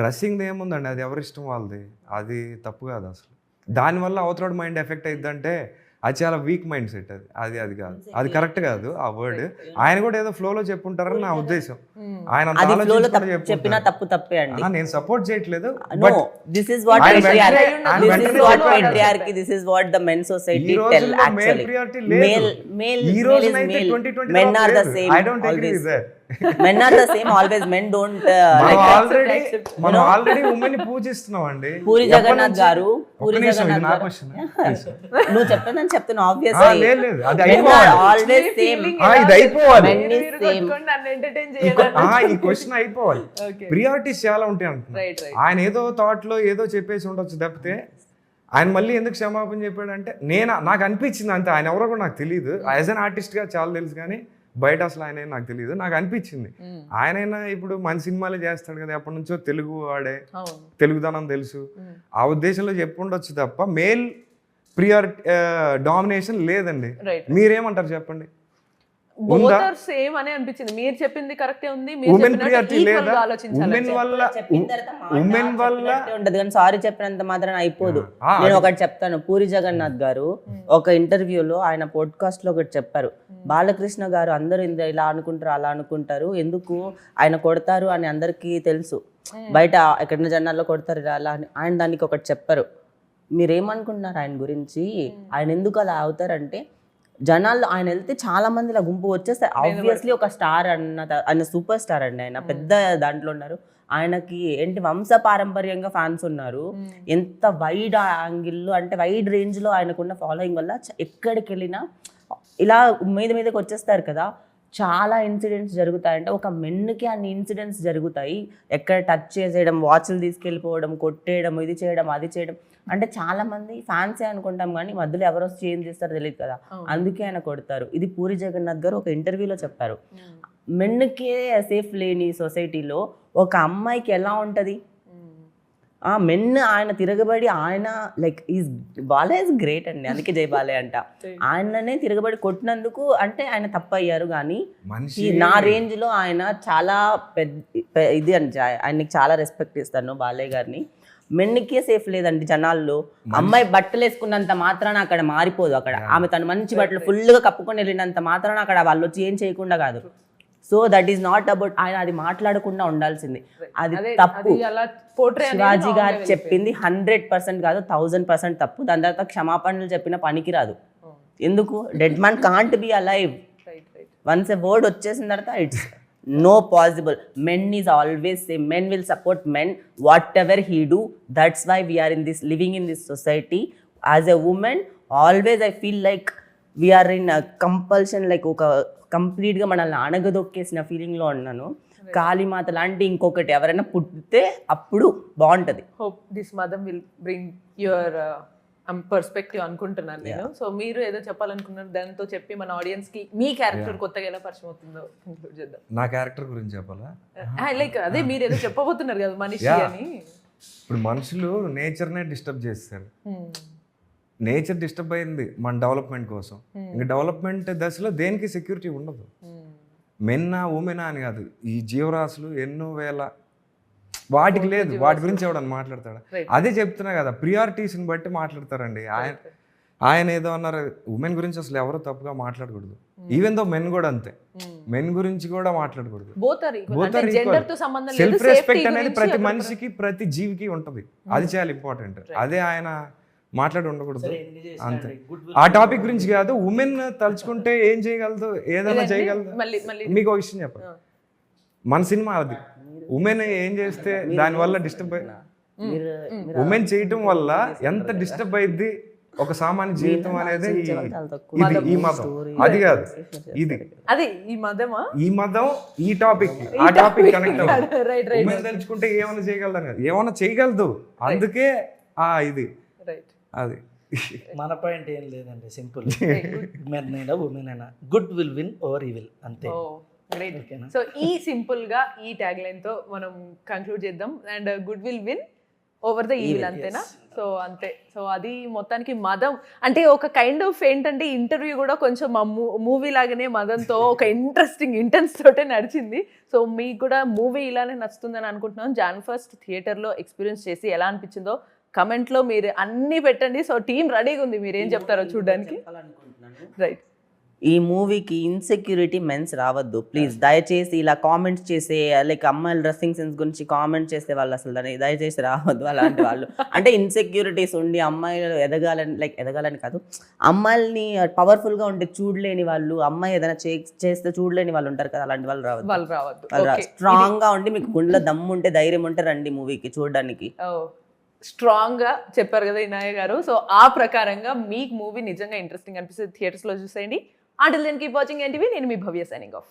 [SPEAKER 4] Dressing ఏముందండి, అది ఎవరి ఇష్టం వాళ్ళది. అది తప్పు కాదు అసలు. దానివల్ల అవతల మైండ్ ఎఫెక్ట్ అయిద్దంటే అది చాలా వీక్ మైండ్ సెట్. అది కాదు, అది కరెక్ట్ కాదు ఆ వర్డ్. ఆయన కూడా ఏదో ఫ్లోలో చెప్పుంటారని నా ఉద్దేశం. ఆయన
[SPEAKER 3] చెప్పినా తప్పే అండి.
[SPEAKER 4] నేను సపోర్ట్ చేయట్లేదు.
[SPEAKER 3] This is what patriarchy, this is what the men society tell actually. Male men are the same.
[SPEAKER 4] I don't agree with that.
[SPEAKER 3] Men are the same always. Men don't
[SPEAKER 4] మనం ఆల్రెడీ ఉమెన్ ని పూజిస్తున్నాం అండి.
[SPEAKER 3] పూరి జగన్నాథ్ గారు నువ్వు చెప్పేదని చెప్తున్నా. Obviously always same.
[SPEAKER 4] ఇది అయిపోవాలి, ఈ question అయిపోవాలి. ప్రియారిటీస్ చాలా ఉంటాయి అంటున్నా. ఆయన ఏదో థాట్ లో ఏదో చెప్పేసి ఉండొచ్చు తప్పితే ఆయన మళ్ళీ ఎందుకు క్షమాపణ చెప్పాడంటే నాకు అనిపించింది అంతే. ఆయన ఎవరో కూడా నాకు తెలియదు. యాజ్ అన్ ఆర్టిస్ట్ గా చాలా తెలుసు కానీ బయట అసలు ఆయన నాకు తెలియదు. నాకు అనిపించింది ఆయనైనా ఇప్పుడు మన సినిమాలే చేస్తాడు కదా, ఎప్పటి నుంచో తెలుగు వాడే, తెలుగుదనం తెలుసు, ఆ ఉద్దేశంలో చెప్పుండొచ్చు తప్ప మేల్ డామినేషన్ లేదండి. మీరేమంటారు చెప్పండి?
[SPEAKER 1] సేమ్ అనే అనిపించింది. మీరు చెప్పింది కరెక్టే ఉంది.
[SPEAKER 4] ఉమెన్ ప్రియారిటీ లేదా? ఉమెన్ వల్ల
[SPEAKER 3] ఉంటది కానీ సారీ చెప్పినంత మాత్రం అయిపోదు. నేను ఒకటి చెప్తాను, పూరి జగన్నాథ్ గారు ఒక ఇంటర్వ్యూలో ఆయన పోడ్కాస్ట్ లో ఒకటి చెప్పారు, బాలకృష్ణ గారు అందరూ ఇలా అనుకుంటారు అలా అనుకుంటారు, ఎందుకు ఆయన కొడతారు అని అందరికీ తెలుసు, బయట ఎక్కడైనా జనాల్లో కొడతారు అలా అని. ఆయన దానికి ఒకటి చెప్పారు, మీరేమనుకుంటున్నారు ఆయన గురించి, ఆయన ఎందుకు అలా అవుతారంటే జనాల్లో ఆయన వెళ్తే చాలా మంది ఇలా గుంపు వచ్చేస్తారు. ఆబ్వియస్లీ ఒక స్టార్ ఆయన సూపర్ స్టార్ అండి, ఆయన పెద్ద దాంట్లో ఉన్నారు, ఆయనకి ఏంటి వంశ పారంపర్యంగా ఫ్యాన్స్ ఉన్నారు. ఎంత వైడ్ యాంగిల్లో అంటే వైడ్ రేంజ్లో ఆయనకున్న ఫాలోయింగ్ వల్ల ఎక్కడికి వెళ్ళినా ఇలా మీదకి వచ్చేస్తారు కదా. చాలా ఇన్సిడెంట్స్ జరుగుతాయంటే ఒక మెన్కి అన్ని ఇన్సిడెంట్స్ జరుగుతాయి, ఎక్కడ టచ్ చేసేయడం, వాచ్లు తీసుకెళ్ళిపోవడం, కొట్టేయడం, ఇది చేయడం అది చేయడం. అంటే చాలా మంది ఫ్యాన్సే అనుకుంటాం కానీ మధ్యలో ఎవరో చేంజ్ చేస్తారో తెలియదు కదా, అందుకే ఆయన కొడతారు. ఇది పూరి జగన్నాథ్ గారు ఒక ఇంటర్వ్యూలో చెప్పారు. మెన్కే సేఫ్ లేని సొసైటీలో ఒక అమ్మాయికి ఎలా ఉంటుంది? మెన్ ఆయన తిరగబడి ఆయన like is Balayya is great అండి, అందుకే జై బాలయ్య అంట. ఆయననే తిరగబడి కొట్టినందుకు అంటే ఆయన తప్పయ్యారు, కానీ నా రేంజ్ లో ఆయన చాలా పెద్ద ఇది అంటే ఆయనకి చాలా రెస్పెక్ట్ ఇస్తాను బాలయ్య గారిని. మెన్నికే సేఫ్ లేదండి జనాల్లో. అమ్మాయి బట్టలు వేసుకున్నంత మాత్రాన అక్కడ మారిపోదు, అక్కడ ఆమె తను మంచి బట్టలు ఫుల్గా కప్పుకొని వెళ్ళినంత మాత్రాన అక్కడ వాళ్ళు వచ్చి ఏం చేయకుండా కాదు. So that is not about ఆయన అది మాట్లాడకుండా ఉండాల్సింది, అది తప్పు. శివాజీ గారు చెప్పింది 100% కాదు 1000% తప్పు. దాని తర్వాత క్షమాపణలు చెప్పిన పనికి రాదు. ఎందుకు? Dead man can't be alive. Once a word వచ్చేసిన తర్వాత it's no possible. Men is always same. Men will support men whatever he do. That's why we are in this living in this society. As a woman always I feel like we are in a compulsion, like ఒక complete గా మనల్ని అణగదొక్కేసిన feeling లో ఉన్నాను. కాళీమాత లాంటి ఇంకొకటి ఎవరైనా పుట్టితే అప్పుడు బాగుంటది.
[SPEAKER 1] Hope this mother will bring your perspective అనుకుంటున్నాను నేను. సో మీరు ఏదో చెప్పాలనుకున్నారు, దాంతో చెప్పి మన ఆడియన్స్ కి మీ క్యారెక్టర్ కొత్తగా ఎలా పరిచయం అవుతుందో కంక్లూడ్ చేద్దాం.
[SPEAKER 4] నా క్యారెక్టర్ గురించి చెప్పాలా?
[SPEAKER 1] లైక్ అదే మీరు ఏదో చెప్పబోతున్నారు కదా మనిషి అని.
[SPEAKER 4] ఇప్పుడు మనుషులు నేచర్నే డిస్టర్బ్ చేస్తారు. నేచర్ డిస్టర్బ్ అయింది మన డెవలప్మెంట్ కోసం. ఇంకా డెవలప్మెంట్ దశలో దేనికి సెక్యూరిటీ ఉండదు. మెన్నా ఉమెనా అని కాదు, ఈ జీవరాశులు ఎన్నో వేల వాటికి లేదు, వాటి గురించి ఎవడని మాట్లాడతాడు? అదే చెప్తున్నా కదా, ప్రియారిటీస్ని బట్టి మాట్లాడతారండి. ఆయన ఏదో అన్నారు, ఉమెన్ గురించి అసలు ఎవరో తప్పుగా మాట్లాడకూడదు. ఈవెన్ దో మెన్ కూడా అంతే, మెన్ గురించి కూడా మాట్లాడకూడదు. సెల్ఫ్ రెస్పెక్ట్ అనేది ప్రతి మనిషికి ప్రతి జీవికి ఉంటుంది, అది చాలా ఇంపార్టెంట్. అదే ఆయన మాట్లాడి ఉండకూడదు అంతే. ఆ టాపిక్ గురించి కాదు, ఉమెన్ తలుచుకుంటే ఏం చేయగలదు, ఏదైనా చేయగలదు. మీకు ఒక విషయం చెప్పండి, మన సినిమా అది ఉమెన్ ఏం చేస్తే దానివల్ల డిస్టర్బ్ ఉమెన్ చేయటం వల్ల ఎంత డిస్టర్బ్ అయింది ఒక సామాన్య జీవితం అనేది ఈ మతం. అది కాదు, ఇది ఈ మతం ఈ టాపిక్ ఆ టాపిక్ కనెక్ట్ అవ్వదు. ఉమెన్ తలుచుకుంటే ఏమైనా చేయగలదు, ఏమైనా చేయగలదు, అందుకే ఇది అది.
[SPEAKER 2] మన పాయింట్ ఏం లేదండి, సింపుల్. మెన్ అయినా ఉమెన్ అయినా good will win over evil, అంతే.
[SPEAKER 1] సో ఈ సింపుల్ గా ఈ ట్యాగ్ లైన్ తో మనం కంక్లూడ్ చేద్దాం. And good will win over the evil, అంతేనా? సో అంతే. సో అది మొత్తానికి మదం అంటే ఒక కైండ్ ఆఫ్ ఏంటంటే ఇంటర్వ్యూ కూడా కొంచెం మూవీ లాగానే మదంతో ఒక ఇంట్రెస్టింగ్ ఇంటెన్స్ తోటే నడిచింది. సో మీకు కూడా మూవీ ఇలానే నచ్చుతుందని అనుకుంటున్నాను. Jan 1st థియేటర్లో ఎక్స్పీరియన్స్ చేసి ఎలా అనిపించిందో కమెంట్లో మీరు అన్నీ పెట్టండి. సో టీం రెడీగా ఉంది, మీరు ఏం చెప్తారో చూడడానికి. రైట్,
[SPEAKER 3] ఈ మూవీకి ఇన్సెక్యూరిటీ మెన్స్ రావద్దు ప్లీజ్. దయచేసి ఇలా కామెంట్స్ చేసే లైక్ అమ్మాయిల డ్రెస్సింగ్ సెన్స్ గురించి కామెంట్ చేసే వాళ్ళు అసలు దయచేసి రావద్దు అలాంటి వాళ్ళు. అంటే ఇన్సెక్యూరిటీస్ ఉండి అమ్మాయిలు ఎదగాలని కాదు, అమ్మాయిల్ని పవర్ఫుల్గా ఉంటే చూడలేని వాళ్ళు, అమ్మాయి ఏదైనా చేస్తే చూడలేని వాళ్ళు ఉంటారు కదా, అలాంటి వాళ్ళు రావద్దు. స్ట్రాంగ్ గా ఉండి మీకు గుండెలో దమ్ము ఉంటే ధైర్యం ఉంటే రండి మూవీకి చూడడానికి.
[SPEAKER 1] స్ట్రాంగ్ గా చెప్పారు కదా ఇనాయ గారు. సో ఆ ప్రకారంగా మీకు మూవీ నిజంగా ఇంట్రెస్టింగ్ అనిపిస్తుంది, థియేటర్స్ లో చూసేయండి. Until then, keep watching NTV. నేను మీ భవ్య, signing off.